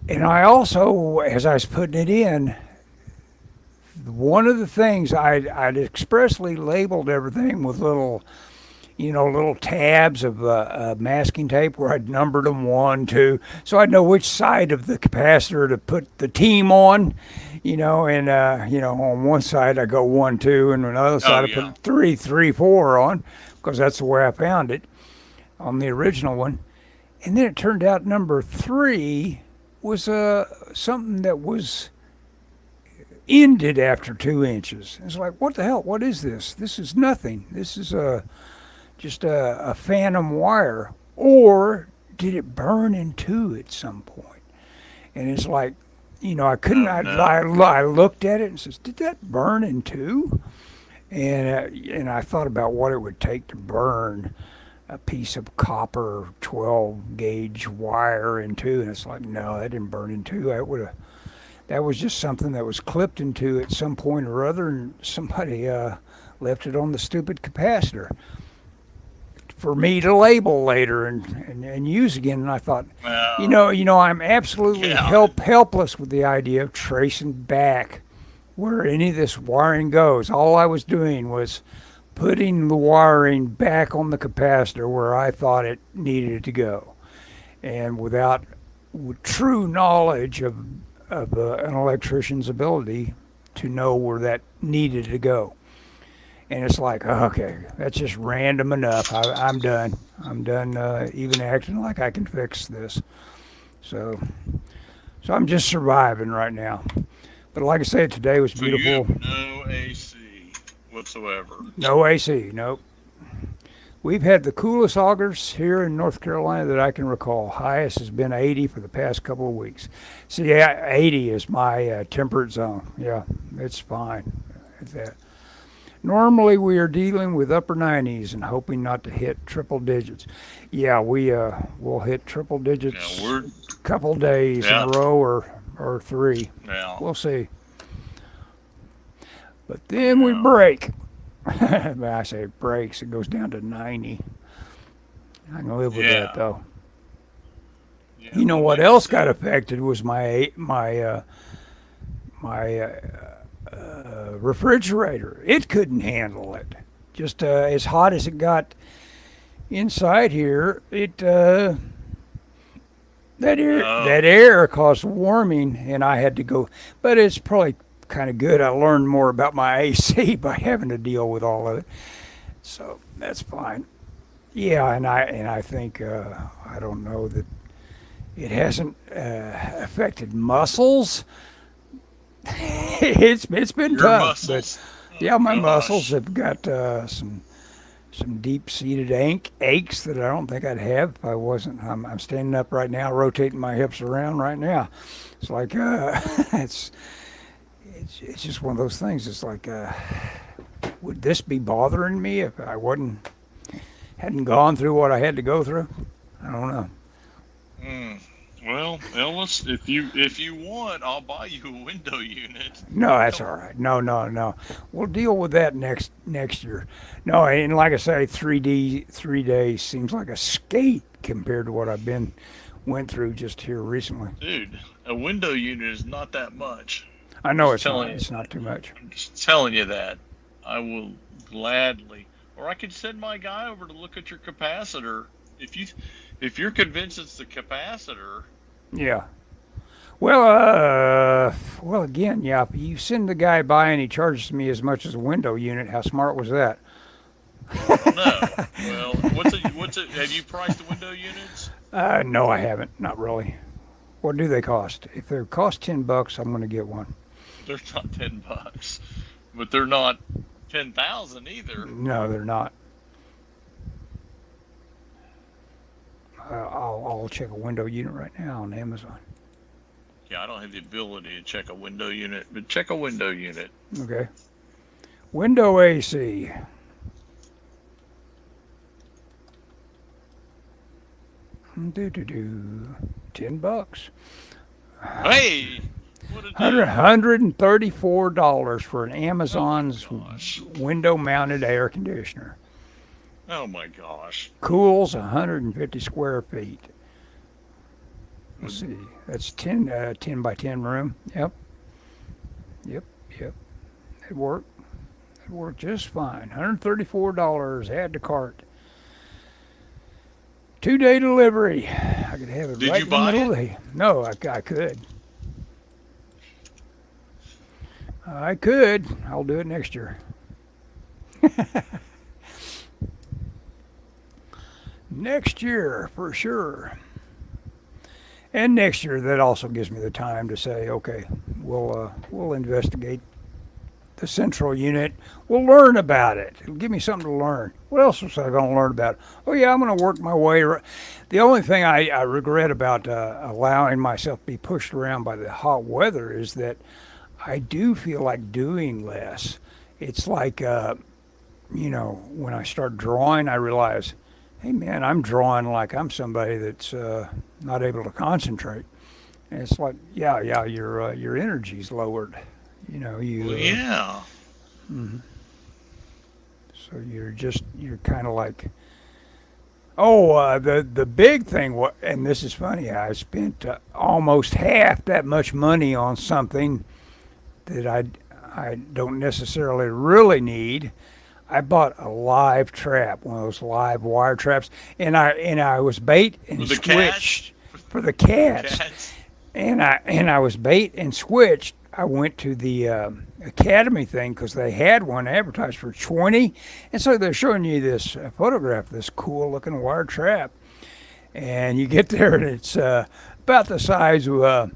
And I also, as I was putting it in, one of the things I'd expressly labeled everything with little tabs of masking tape where I'd numbered them 1, 2, so I'd know which side of the capacitor to put the team on, and on one side I go 1, 2, and on the other Oh side I yeah. put 3, 3, 4 on, because that's the way I found it on the original one. And then it turned out number 3 was something that was ended after 2 inches. It's like, what the hell? What is this? This is nothing. This is just a phantom wire, or did it burn in two at some point? And it's like, I couldn't. Oh no. I looked at it and says, "Did that burn in two?" And I thought about what it would take to burn a piece of copper 12 gauge wire in two, and it's like, no, that didn't burn in two. That was just something that was clipped into at some point or other, and somebody left it on the stupid capacitor for me to label later and use again. And I thought, Well, I'm absolutely yeah. helpless with the idea of tracing back where any of this wiring goes. All I was doing was putting the wiring back on the capacitor where I thought it needed to go, and without true knowledge of an electrician's ability to know where that needed to go. And it's like, okay, that's just random enough. I'm done. I'm done even acting like I can fix this. So, so I'm just surviving right now. But like I said, today was So you beautiful. have no AC whatsoever. No AC, nope. We've had the coolest August here in North Carolina that I can recall. Highest has been 80 for the past couple of weeks. See, yeah, 80 is my temperate zone. Yeah, it's fine at that. Normally, we are dealing with upper 90s and hoping not to hit triple digits. Yeah, we'll hit triple Yeah, digits we're a couple days in a yeah, row or three. yeah, We'll see. But then we yeah, break. When I say it breaks, it goes down to 90. I can live with that yeah, though. yeah. You know Well, what like I else got said, affected was my refrigerator. It couldn't handle it. Just as hot as it got inside here, that oh, air caused warming, and I had to go. But it's probably kind of good. I learned more about my AC by having to deal with all of it, so that's fine. Yeah, and I think I don't know that it hasn't affected muscles. It's been your tough, but muscles. Oh yeah, my muscles gosh, have got some deep seated aches that I don't think I'd have if I wasn't. I'm standing up right now, rotating my hips around right now. It's like it's it's just one of those things. It's like would this be bothering me if I wasn't hadn't gone through what I had to go through? I don't know. Mm. Well, Ellis, if you want, I'll buy you a window unit. No, that's all Don't. right. No, no, no. We'll deal with that next year. No, and like I say, 3 days seems like a skate compared to what I've been went through just here recently. Dude, a window unit is not that much. I I'm know just it's not. telling you. It's not too much. I'm just telling you that. I will gladly, or I could send my guy over to look at your capacitor. If you, if you're convinced it's the capacitor, Yeah. Well, well, again, yeah. If you send the guy by and he charges me as much as a window unit, how smart was that? I don't know. Well, what's it? Have you priced the window units? No, I haven't. Not really. What do they cost? If they cost $10, I'm going to get one. They're not $10, but they're not 10,000 either. No, they're not. I'll check a window unit right now on Amazon. Yeah, I don't have the ability to check a window unit, but check a window unit. Okay. Window AC. Do. $10. Hey, what a deal! $134 for an Oh my Amazon's gosh! window mounted air conditioner. Oh my gosh! Cools 150 square feet. Let's Would- see. That's 10 by 10 room. Yep. Yep. Yep. It worked. It worked just fine. $134. Add to cart. 2-day delivery. I could have it Did right you in the buy middle it? of the day. No, I could. I could. I'll do it next year. Next year, for sure. And next year, that also gives me the time to say, okay, we'll investigate the central unit. We'll learn about it. It'll give me something to learn. What else was I going to learn about? Oh, yeah, I'm going to work my way. The only thing I regret about allowing myself to be pushed around by the hot weather is that I do feel like doing less. It's like, when I start drawing, I realize, hey, man, I'm drawing like I'm somebody that's not able to concentrate. And it's like, yeah, your energy's lowered. Well, yeah. Mhm. So you're kind of like, oh, the big thing, and this is funny. I spent almost half that much money on something that I don't necessarily really need. I bought a live trap, one of those live wire traps, and I was bait and With the cats? switched for the cats, Cats. and I was bait and switched. I went to the Academy thing because they had one advertised for 20, and so they're showing you this photograph, this cool looking wire trap, and you get there and it's about the size of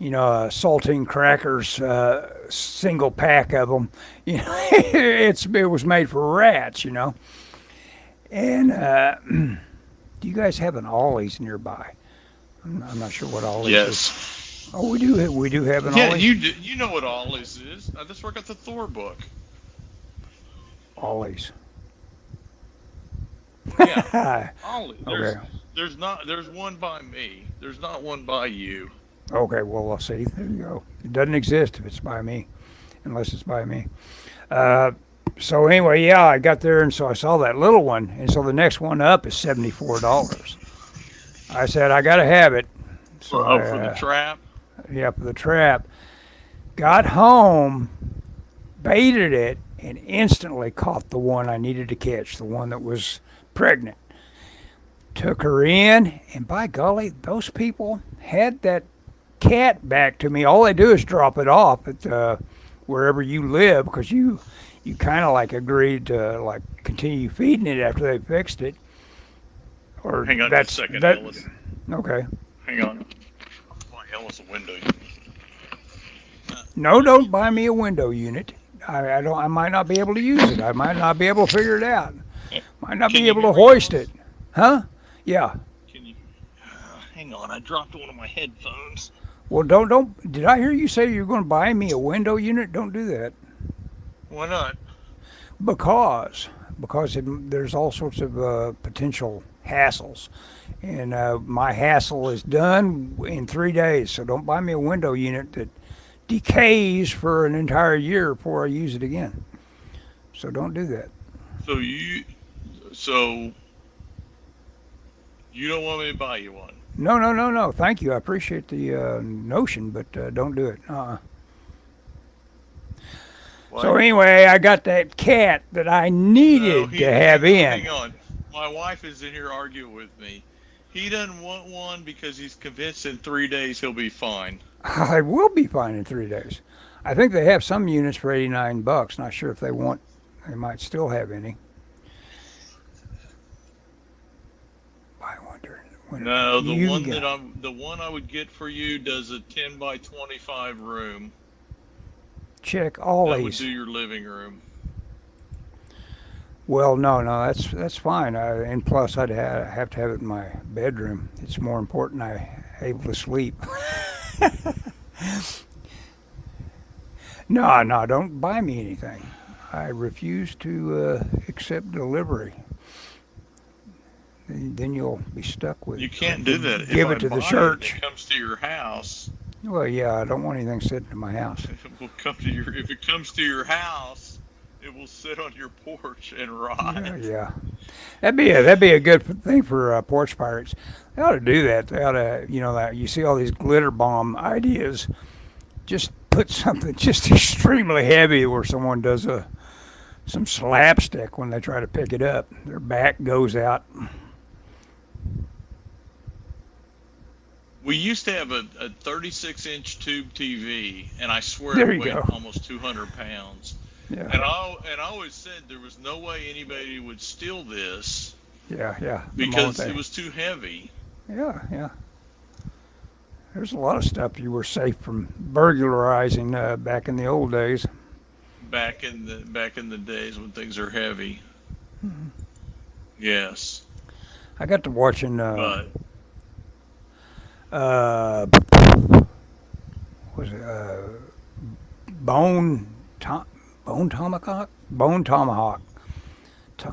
saltine crackers, single pack of them. It was made for rats. And do you guys have an Ollie's nearby? I'm not sure what Ollie's is. Yes. Oh, we do have an Yeah, Ollie's. you know what Ellis is. I just work at the Thor book. Ollie's. Yeah. Ollie. Okay. There's one by me. There's not one by you. Okay, well, I'll see. There you go. It doesn't exist if it's by me, unless it's by me. So anyway, yeah, I got there, and so I saw that little one, and so the next one up is $74. I said, I got to have it. So For the trap? Yeah, for the trap. Got home, baited it, and instantly caught the one I needed to catch, the one that was pregnant. Took her in, and by golly, those people had that cat back to me. All they do is drop it off at wherever you live, because you kind of like agreed to like continue feeding it after they fixed it. Or hang on just a second, Ellis. Okay. Hang on. My Ellis a window. No, don't buy me a window unit. I don't. I might not be able to use it. I might not be able to figure it out. Might not be able to hoist it. Huh? Yeah. Can you? Hang on. I dropped one of my headphones. Well, don't. Did I hear you say you're going to buy me a window unit? Don't do that. Why not? Because there's all sorts of potential hassles, and my hassle is done in 3 days. So don't buy me a window unit that decays for an entire year before I use it again. So don't do that. So you don't want me to buy you one? No. Thank you. I appreciate the notion, but don't do it. So anyway, I got that cat that I needed to have in. Hang on. My wife is in here arguing with me. He doesn't want one because he's convinced in 3 days he'll be fine. I will be fine in 3 days. I think they have some units for $89. Not sure if they might still have any. I wonder. No, the one I would get for you does a 10 by 25 room. Check all that these. Would do your living room. Well, no, that's fine. And plus, I'd have to have it in my bedroom. It's more important I'm able to sleep. No, don't buy me anything. I refuse to accept delivery. Then you'll be stuck with. You can't do that. Give it to the church. It comes to your house. Well, yeah, I don't want anything sitting in my house. If it comes to your house, it will sit on your porch and rot. Yeah. That'd be a good thing for porch pirates. They ought to do that. They ought to, that you see all these glitter bomb ideas. Just put something just extremely heavy where someone does some slapstick when they try to pick it up. Their back goes out. We used to have a 36-inch tube TV, and I swear it weighed almost 200 pounds. Yeah. And I always said there was no way anybody would steal this. Yeah. Because it was too heavy. Yeah. There's a lot of stuff you were safe from burglarizing back in the old days. back in the days when things are heavy. Yes, I got to watching but uh was it Bone Tom Bone Tomahawk.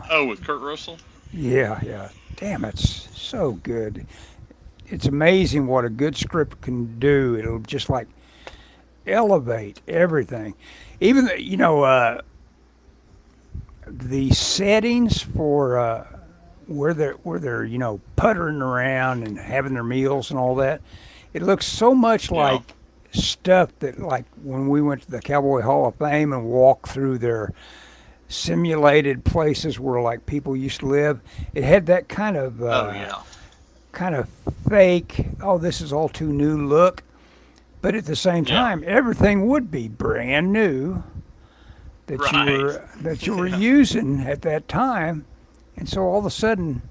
oh, with Kurt Russell. Yeah, yeah. Damn, it's so good. It's amazing what a good script can do. It'll just like elevate everything. Even the settings for where they're puttering around and having their meals and all that. It looks so much Yeah. like stuff that like when we went to the Cowboy Hall of Fame and walked through their simulated places where like people used to live. It had that Oh yeah. kind of fake. Oh, this is all too new look. But at the same Yeah. time, everything would be brand new Right. that you were Yeah. using at that time, and so all of a sudden,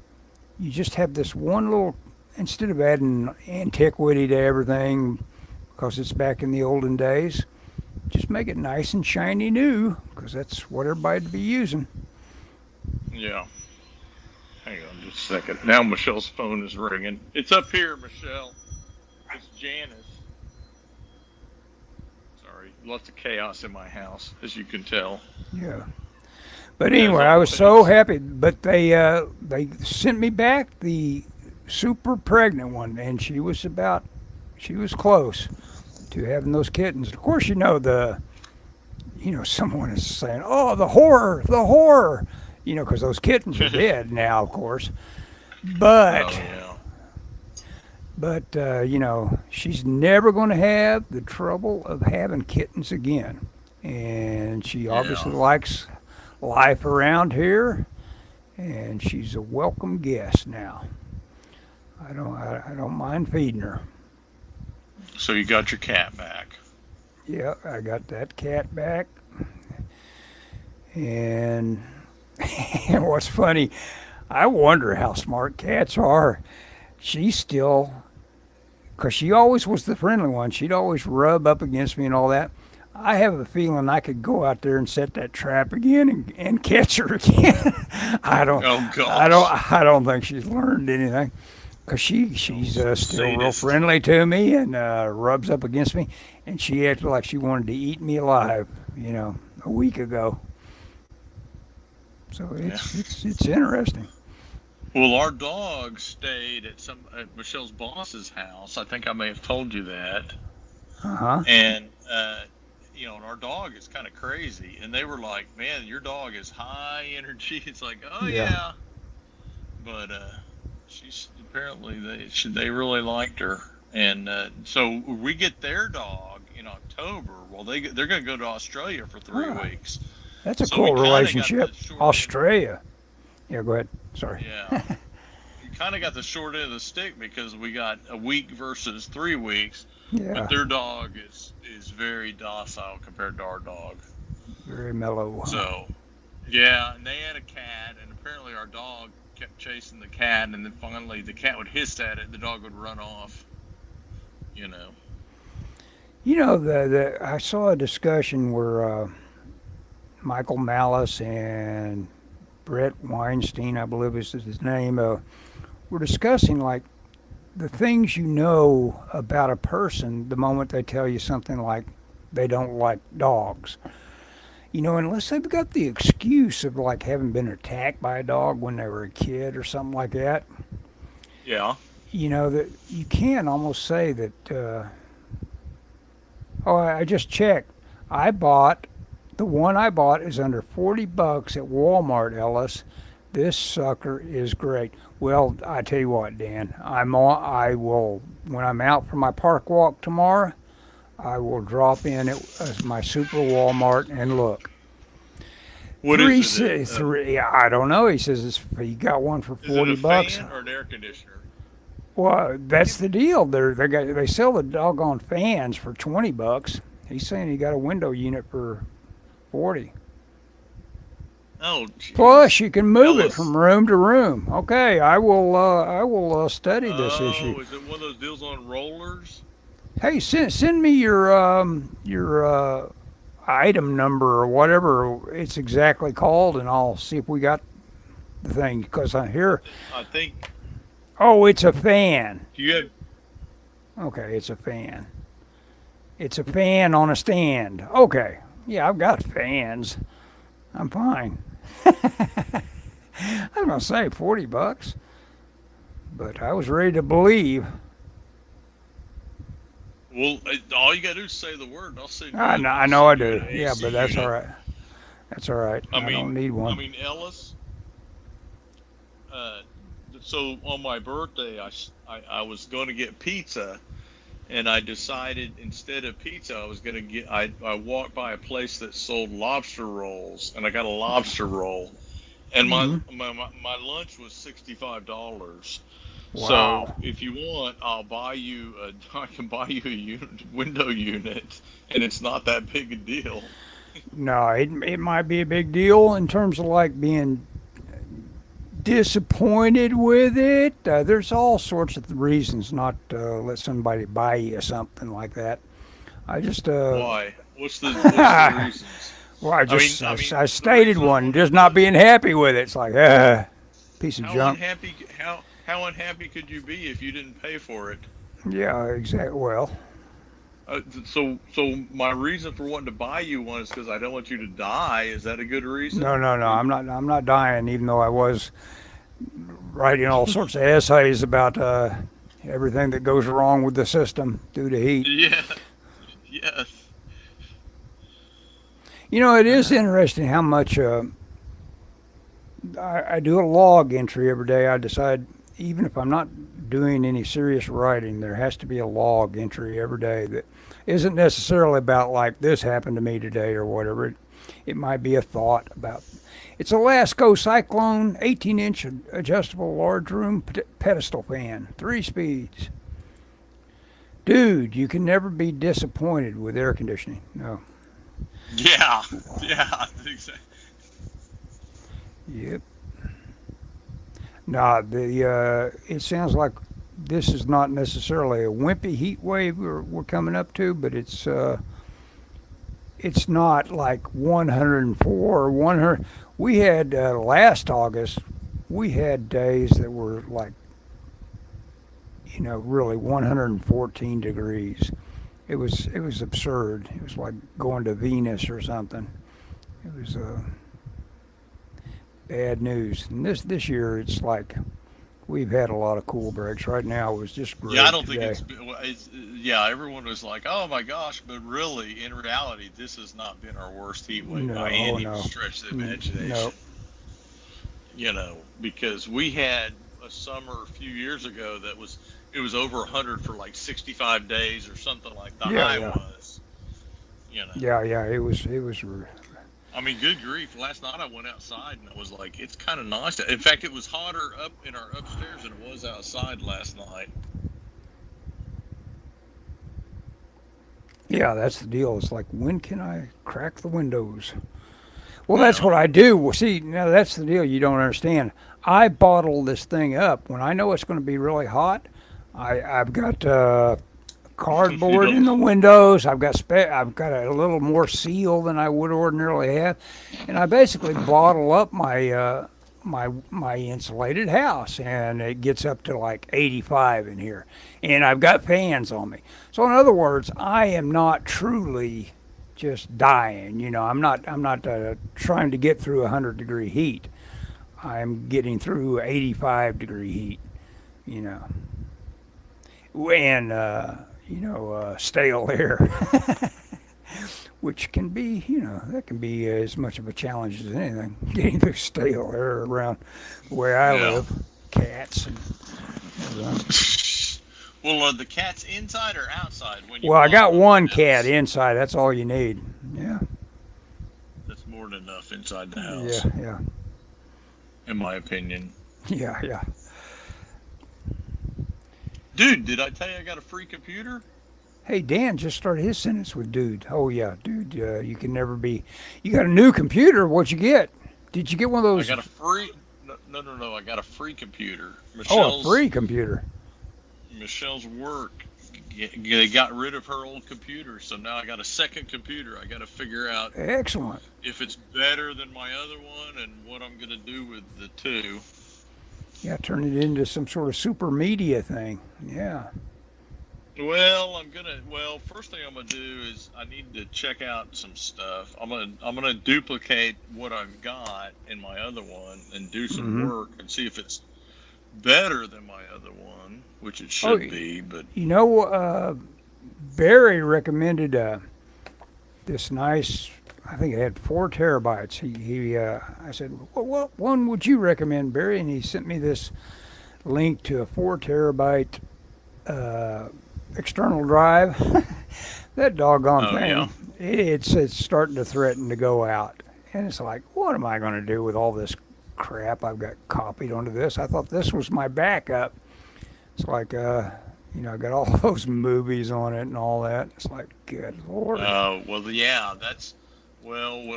you just have this one little. Instead of adding antiquity to everything, because it's back in the olden days, just make it nice and shiny new, because that's what everybody'd be using. Yeah. Hang on just a second. Now Michelle's phone is ringing. It's up here, Michelle. It's Janice. Sorry, lots of chaos in my house, as you can tell. Yeah. But As anyway, I was so always. happy. But they sent me back the super pregnant one, and she was close to having those kittens. Of course, someone is saying, "Oh, the horror," because those kittens are dead now, of course. Oh But yeah. she's never going to have the trouble of having kittens again, and she obviously Yeah. likes life around here, and she's a welcome guest now. I don't mind feeding her. So you got your cat back. Yeah, I got that cat back, and and what's funny, I wonder how smart cats are. She's still, because she always was the friendly one. She'd always rub up against me and all that. I have a feeling I could go out there and set that trap again and catch her again. I don't, Oh I gosh. don't, I don't think she's learned anything, because she's still real Sadist. friendly to me and rubs up against me, and she acted like she wanted to eat me alive, a week ago. So Yeah. it's interesting. Well, our dog stayed at Michelle's boss's house. I think I may have told you that. Uh huh. And and our dog is kind of crazy. And they were like, "Man, your dog is high energy." It's like, "Oh Yeah. yeah," but she's apparently they really liked her. And so we get their dog in October. Well, they're going to go to Australia for 3 weeks. That's a So we cool kind of got relationship. the short end. Australia. Yeah, go ahead. Sorry. Yeah. We kind of got the short end of the stick because we got a week versus 3 weeks, Yeah, but their dog is very docile compared to our dog. very mellow. So, yeah, and they had a cat, and apparently our dog kept chasing the cat, and then finally the cat would hiss at it, the dog would run off. You know. I saw a discussion where Michael Malice and Brett Weinstein, I believe is his name, were discussing like the things you know about a person the moment they tell you something like they don't like dogs. Unless they've got the excuse of like having been attacked by a dog when they were a kid or something like that. Yeah. That you can almost say that. I just checked. I bought the one I bought is under $40 at Walmart, Ellis. This sucker is great. Well, I tell you what, Dan, I will when I'm out for my park walk tomorrow. I will drop in at my Super Walmart and look. What Three, is it? three. I don't know. He says he got one for Is it a $40. fan or an air conditioner? Well, that's the deal. They sell the doggone fans for $20. He's saying he got a window unit for 40. Oh, Plus, jeez. you can move it Ellis. from room to room. Okay, I will study this issue. Oh, is it one of those deals on rollers? Hey, send me your item number or whatever it's exactly called, and I'll see if we got the thing. Because I hear, I think oh, it's a fan. you have. Okay, it's a fan. It's a fan on a stand. Okay, yeah, I've got fans. I'm fine. I was gonna say $40, but I was ready to believe. Well, all you gotta do is say the word. And I'll say. I know I do. Yeah, but that's all right. That's all right. I don't need one. I mean, Ellis. So on my birthday, I was going to get pizza, and I decided instead of pizza, I was going to get. I walked by a place that sold lobster rolls, and I got a lobster roll, and my lunch was $65. Wow. So if you want, I can buy you a window unit, and it's not that big a deal. No, it might be a big deal in terms of like being disappointed with it. There's all sorts of reasons not to let somebody buy you something like that. I just Why? What's the reasons? well, I the stated reason one, just not being happy with it. It's like piece of junk. How unhappy could you be if you didn't pay for it? Yeah, exactly. Well, So my reason for wanting to buy you one is because I don't want you to die. Is that a good reason? no. I'm not dying, even though I was writing all sorts of essays about everything that goes wrong with the system due to heat. Yeah. Yes. You know, it is interesting how much I do a log entry every day. I decide, even if I'm not doing any serious writing, there has to be a log entry every day that isn't necessarily about like this happened to me today or whatever. It might be a thought about. It's a Lasco Cyclone 18-inch adjustable large room pedestal fan, 3 speeds. Dude, you can never be disappointed with air conditioning. No. Yeah. Exactly. Yep. Nah, it sounds like this is not necessarily a wimpy heat wave we're coming up to, but it's not like 104 or 100. We had last August, we had days that were like, really 114 degrees. It was absurd. It was like going to Venus or something. It was bad news. And this year, it's like we've had a lot of cool breaks. Right now, it was just great. Yeah, I don't today. think it's. Yeah, everyone was like, "Oh my gosh," but really, in reality, this has not been our worst heat wave by any stretch of the imagination. No. Because we had a summer a few years ago that was over 100 for like 65 days or something like the high was. Yeah, it was. I mean, good grief! Last night I went outside and I was like, it's kind of nice. In fact, it was hotter up in our upstairs than it was outside last night. Yeah, that's the deal. It's like, when can I crack the windows? Well, that's what I do. Well, see, now that's the deal you don't understand. I bottle this thing up. When I know it's going to be really hot, I've got cardboard in the windows. I've got a little more seal than I would ordinarily have, and I basically bottle up my my insulated house, and it gets up to like 85 in here, and I've got fans on me. So in other words, I am not truly just dying. I'm not trying to get through 100-degree heat. I'm getting through 85-degree heat. And stale air, which can be, that can be as much of a challenge as anything. Getting the stale air around where I live, cats and everything. Well, are the cats inside or outside? Well, I got one cat inside. That's all you need. Yeah. That's more than enough inside the house. Yeah. In my opinion. Yeah. Dude, did I tell you I got a free computer? Hey, Dan just started his sentence with dude. Oh, yeah, dude, you can never be. You got a new computer. What'd you get? Did you get one of those? I got a free. No. I got a free computer. A free computer. Michelle's work they got rid of her old computer, so now I got a second computer. I got to figure out Excellent. if it's better than my other one and what I'm going to do with the two. Yeah, turn it into some sort of super media thing. Yeah. Well, first thing I'm gonna do is I need to check out some stuff. I'm gonna duplicate what I've got in my other one and do some work and see if it's better than my other one, which it should be. But you know, Barry recommended this nice. I think it had 4 terabytes. I said, what one would you recommend, Barry? And he sent me this link to a 4 terabyte external drive. That doggone thing, yeah. it's starting to threaten to go out. And it's like, what am I going to do with all this crap I've got copied onto this? I thought this was my backup. It's like, I got all those movies on it and all that. It's like, good Lord. What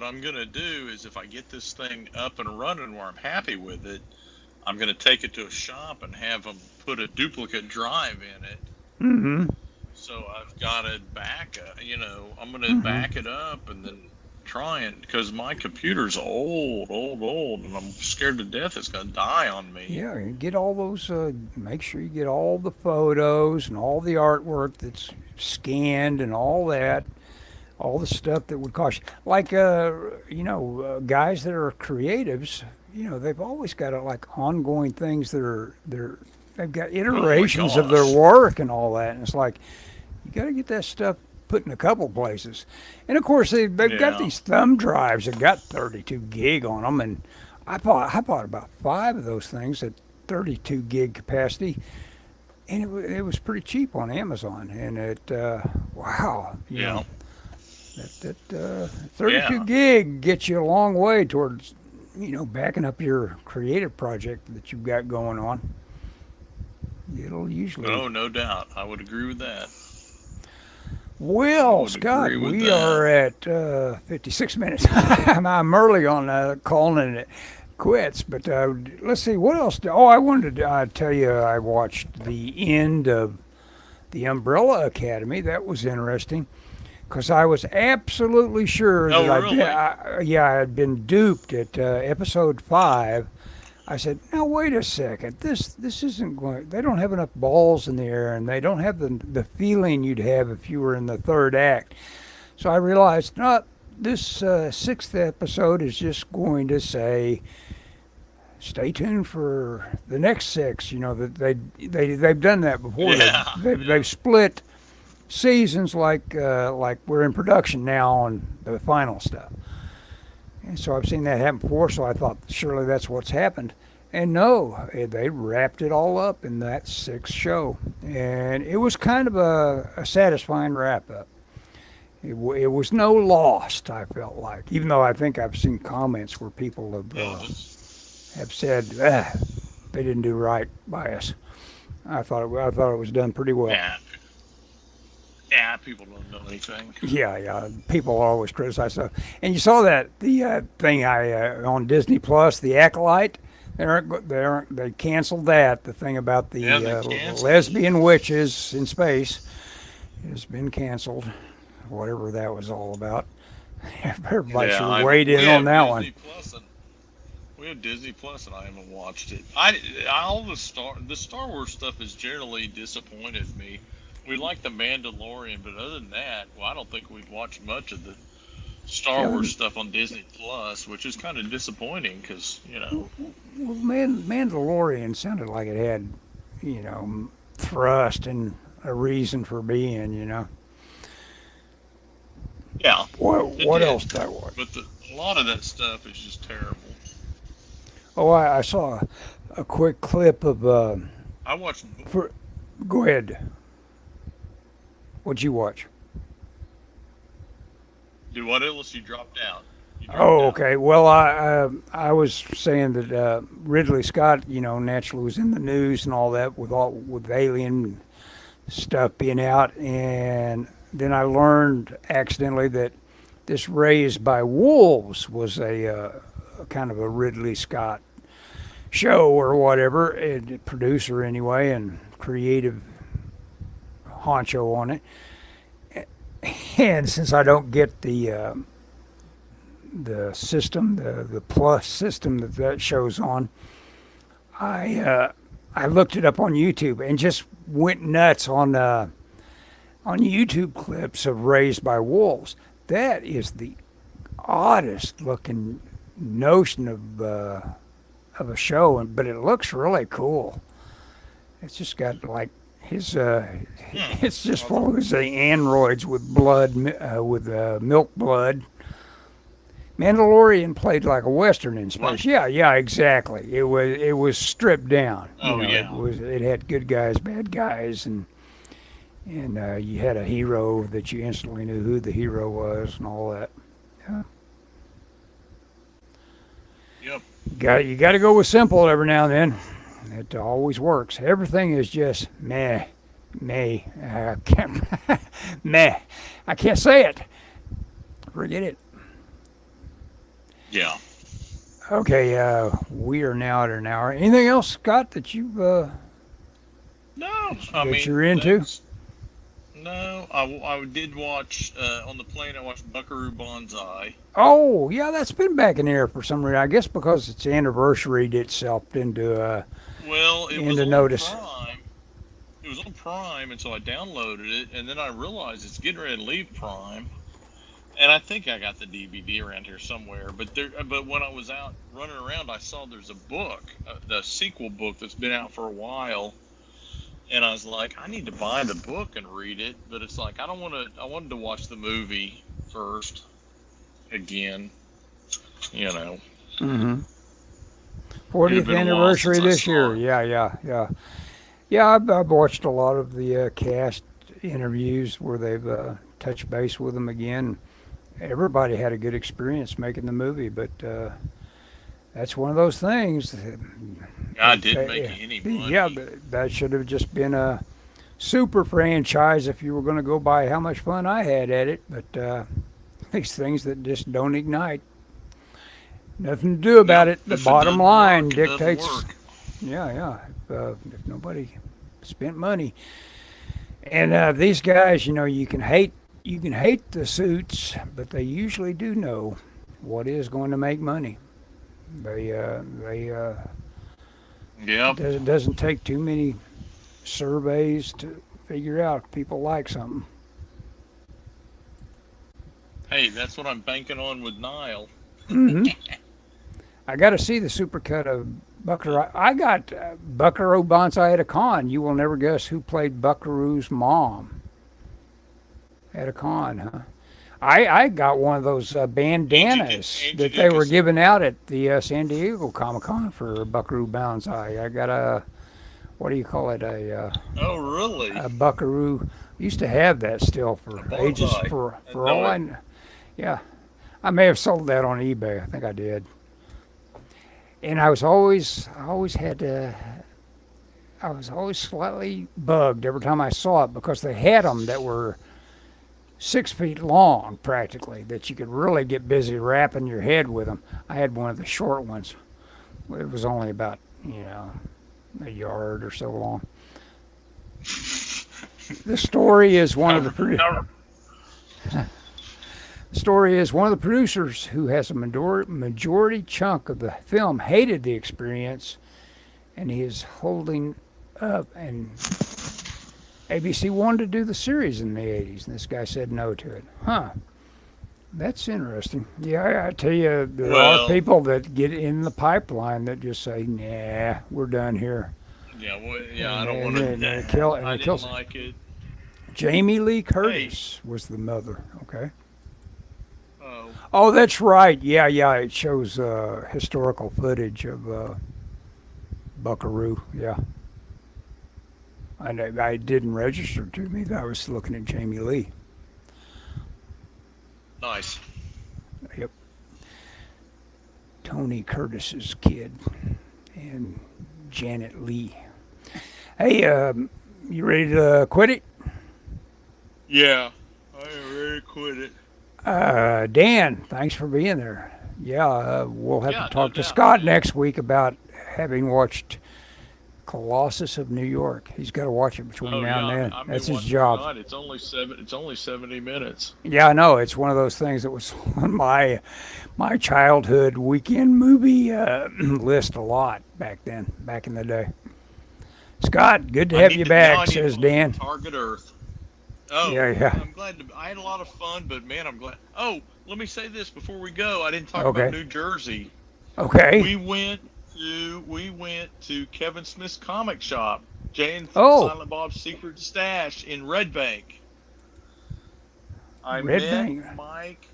I'm going to do is if I get this thing up and running where I'm happy with it, I'm going to take it to a shop and have them put a duplicate drive in it. Mm-hmm. So I've got it back, I'm going to back it up and then try it because my computer's old, and I'm scared to death it's going to die on me. Yeah, you get all those, make sure you get all the photos and all the artwork that's scanned and all that. All the stuff that would cost you. Like, guys that are creatives, they've always got like ongoing things that they've got iterations of their work and all that. And it's like, you got to get that stuff put in a couple places. And of course, they've got these thumb drives that got 32 gig on them. And I bought about 5 of those things at 32 gig capacity. And it was pretty cheap on Amazon. And wow. Yeah. That 32 gig gets you a long way towards, backing up your creative project that you've got going on. It'll usually. Oh, no doubt. I would agree with that. Well, Scott, we are at 56 minutes. I'm early on calling it quits, but let's see, what else? I wanted to tell you I watched the end of The Umbrella Academy. That was interesting. Because I was absolutely sure that I had been duped at episode 5. I said, now wait a second, this isn't going. They don't have enough balls in the air, and they don't have the feeling you'd have if you were in the 3rd act. So I realized, no, this 6th episode is just going to say, stay tuned for the next 6. That they've done that before. Yeah. They've split seasons like we're in production now on the final stuff. And so I've seen that happen before, so I thought surely that's what's happened. And no, they wrapped it all up in that 6th show. And it was kind of a satisfying wrap-up. It was no lost, I felt like. Even though I think I've seen comments where people have said, they didn't do right by us. I thought it was done pretty well. Yeah, people don't know anything. Yeah. People always criticize stuff. And you saw that the thing on Disney Plus, The Acolyte. They canceled that. The thing about the lesbian witches in space has been canceled. Whatever that was all about. Everybody should weighed in on that one. We have Disney Plus, and I haven't watched it. The Star Wars stuff has generally disappointed me. We like the Mandalorian, but other than that, I don't think we've watched much of the Star Wars stuff on Disney Plus, which is kind of disappointing because, Well, Mandalorian sounded like it had, thrust and a reason for being, Yeah. What else did I watch? But a lot of that stuff is just terrible. Oh, I saw a quick clip of. I watched. Go ahead. What'd you watch? Do what, Ellis? You dropped out. Okay. Well, I was saying that Ridley Scott, naturally was in the news and all that with alien stuff being out, and then I learned accidentally that this Raised by Wolves was a kind of a Ridley Scott show or whatever, a producer anyway, and creative honcho on it. And since I don't get the system, the plus system that shows on, I looked it up on YouTube and just went nuts on YouTube clips of Raised by Wolves. That is the oddest looking notion of a show, but it looks really cool. It's just got like his it's just full of his androids with blood, with milk blood. Mandalorian played like a western in space. What? Yeah, exactly. It was stripped down. Oh, yeah. It had good guys, bad guys, and you had a hero that you instantly knew who the hero was and all that. Yeah. Yep. You got to go with simple every now and then. It always works. Everything is just meh. I can't, meh. I can't say it. Forget it. Yeah. Okay, we are now at an hour. Anything else, Scott, that you've No, I mean you're into? No, I did watch on the plane. I watched Buckaroo Banzai. Oh, yeah, that's been back in the air for some reason. I guess because it's anniversaried itself into Well, it was into on notice. Prime. It was on Prime, and so I downloaded it, and then I realized it's getting ready to leave Prime. And I think I got the DVD around here somewhere. But when I was out running around, I saw there's a book, the sequel book that's been out for a while. And I was like, I need to buy the book and read it. But it's like, I don't want to. I wanted to watch the movie first, again. You know. Mm-hmm. It'd 40th been a while anniversary since I this saw year. it. Yeah. I've watched a lot of the cast interviews where they've touched base with them again. Everybody had a good experience making the movie, but that's one of those things. I didn't make any money. Yeah, but that should have just been a super franchise if you were going to go by how much fun I had at it. But these things that just don't ignite, nothing to do about it. The If it bottom doesn't line work, it doesn't dictates. work. Yeah. If nobody spent money, and these guys, you can hate the suits, but they usually do know what is going to make money. Yep. It doesn't take too many surveys to figure out if people like something. Hey, that's what I'm banking on with Nile. Hmm I got to see the supercut of Buckaroo. I got Buckaroo Banzai at a con. You will never guess who played Buckaroo's mom at a con, huh? I got one of those bandanas Angie that they were Dickinson. giving out at the San Diego Comic Con for Buckaroo Banzai. I got a, what do you call it? Oh, really? A Buckaroo. Used to have that still for A ages. Banzai. For all I know. Yeah. I may have sold that on eBay. I think I did. And I was always slightly bugged every time I saw it because they had them that were 6 feet long, practically, that you could really get busy wrapping your head with them. I had one of the short ones. It was only about, a yard or so long. The story is one of the producers who has a majority chunk of the film hated the experience, and he is holding up. And ABC wanted to do the series in the 80s, and this guy said no to it. Huh. That's interesting. Yeah, I tell you, there are people that get in the pipeline that just say, nah, we're done here. Yeah, I don't want to. I didn't like it. Jamie Lee Curtis was the mother, okay? Oh. Oh, that's right. Yeah, it shows historical footage of Buckaroo, yeah. I didn't register to me that I was looking at Jamie Lee. Nice. Yep. Tony Curtis's kid and Janet Lee. Hey, you ready to quit it? Yeah, I already quit it. Dan, thanks for being there. Yeah, we'll have to talk to doubt. Scott next week about having watched Colossus of New York. He's got to watch it between Oh now yeah, and then. I may That's his watch it job. tonight. It's only 70 minutes. Yeah, I know. It's one of those things that was on my childhood weekend movie list a lot back then, back in the day. Scott, good to have you Now I back, need says to watch Dan. Target Earth. Oh, Yeah, yeah. I'm glad to. I had a lot of fun, but man, I'm glad. Oh, let me say this before we go. I didn't talk about Okay. New Jersey. Okay. We went to Kevin Smith's comic shop, Jay and Oh. Silent Bob's Secret Stash in Red Bank. I Red met Bank. Mike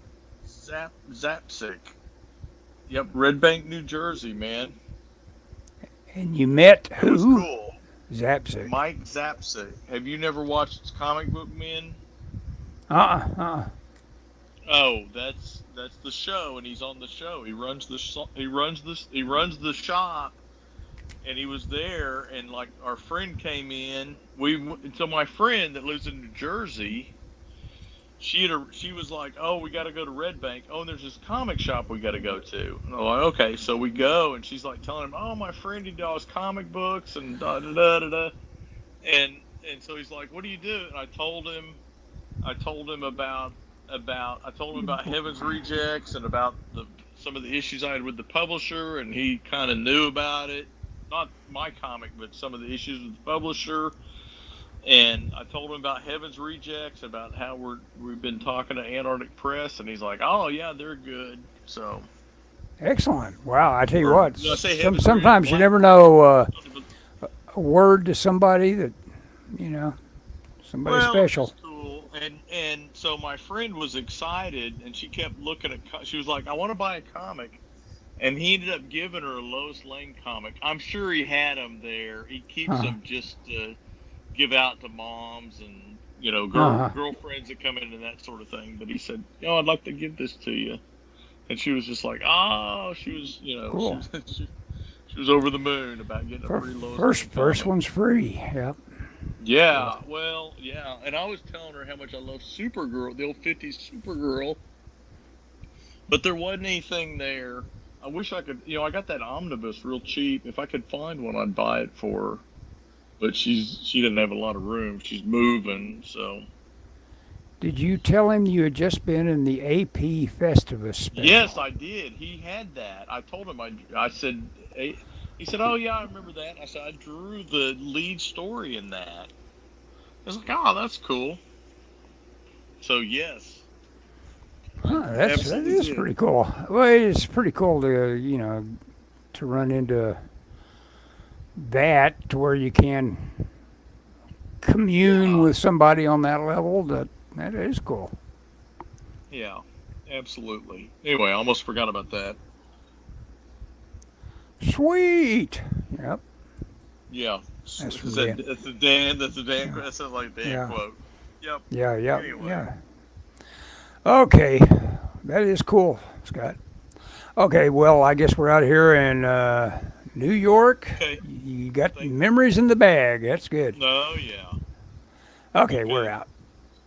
Zapsik. Yep, Red Bank, New Jersey, man. And you met It was who? cool. Zapsik. Mike Zapsik. Have you never watched Comic Book Men? Uh-uh. Oh, that's the show, and he's on the show. He runs the shop, and he was there, and like our friend came in. So my friend that lives in New Jersey, she was like, oh, we got to go to Red Bank. Oh, and there's this comic shop we got to go to. And I'm like, okay, so we go, and she's like telling him, oh, my friend, he does comic books and da da da da da, and so he's like, what do you do? And I told him about Heaven's Rejects and about some of the issues I had with the publisher, and he kind of knew about it. Not my comic, but some of the issues with the publisher. And I told him about Heaven's Rejects, about how we've been talking to Antarctic Press, and he's like, "Oh yeah, they're good." So Excellent. Wow, I tell you Or, what, did I say Heaven's sometimes you Rejects? never know a word to somebody that, you know, somebody Well, special. it's cool. And so my friend was excited, and she kept looking at. She was like, "I want to buy a comic," and he ended up giving her a Lois Lane comic. I'm sure he had them there. He keeps Uh-huh. them just to give out to moms and Uh-huh. girlfriends that come in and that sort of thing. But he said, "I'd like to give this to you," and she was just like, "Oh," she was, Cool. she was over the moon about getting a free Lois Lane First comic. one's free. Yep. Yeah, well, yeah, and I was telling her how much I love Supergirl, the old '50s Supergirl, but there wasn't anything there. I wish I could, I got that omnibus real cheap. If I could find one, I'd buy it for her. But she didn't have a lot of room. She's moving, so. Did you tell him you had just been in the AP Festivus special? Yes, I did. He had that. I told him, I said, he said, oh yeah, I remember that. I said, I drew the lead story in that. I was like, oh, that's cool. So yes. That Absolutely is did. pretty cool. Well, it's pretty cool to to run into that to where you can commune Yeah. with somebody on that level. That is cool. Yeah, absolutely. Anyway, I almost forgot about that. Sweet. Yep. Yeah. That's from That's Dan. a Dan. That's a Dan. Yeah. That sounds like a Dan Yeah. quote. Yep. Yeah. Yeah. Anyway. Yeah. Okay. That is cool, Scott. Okay. Well, I guess we're out here in New York. Okay. You got Thank you. memories in the bag. That's good. No, yeah. Okay. Okay. We're out.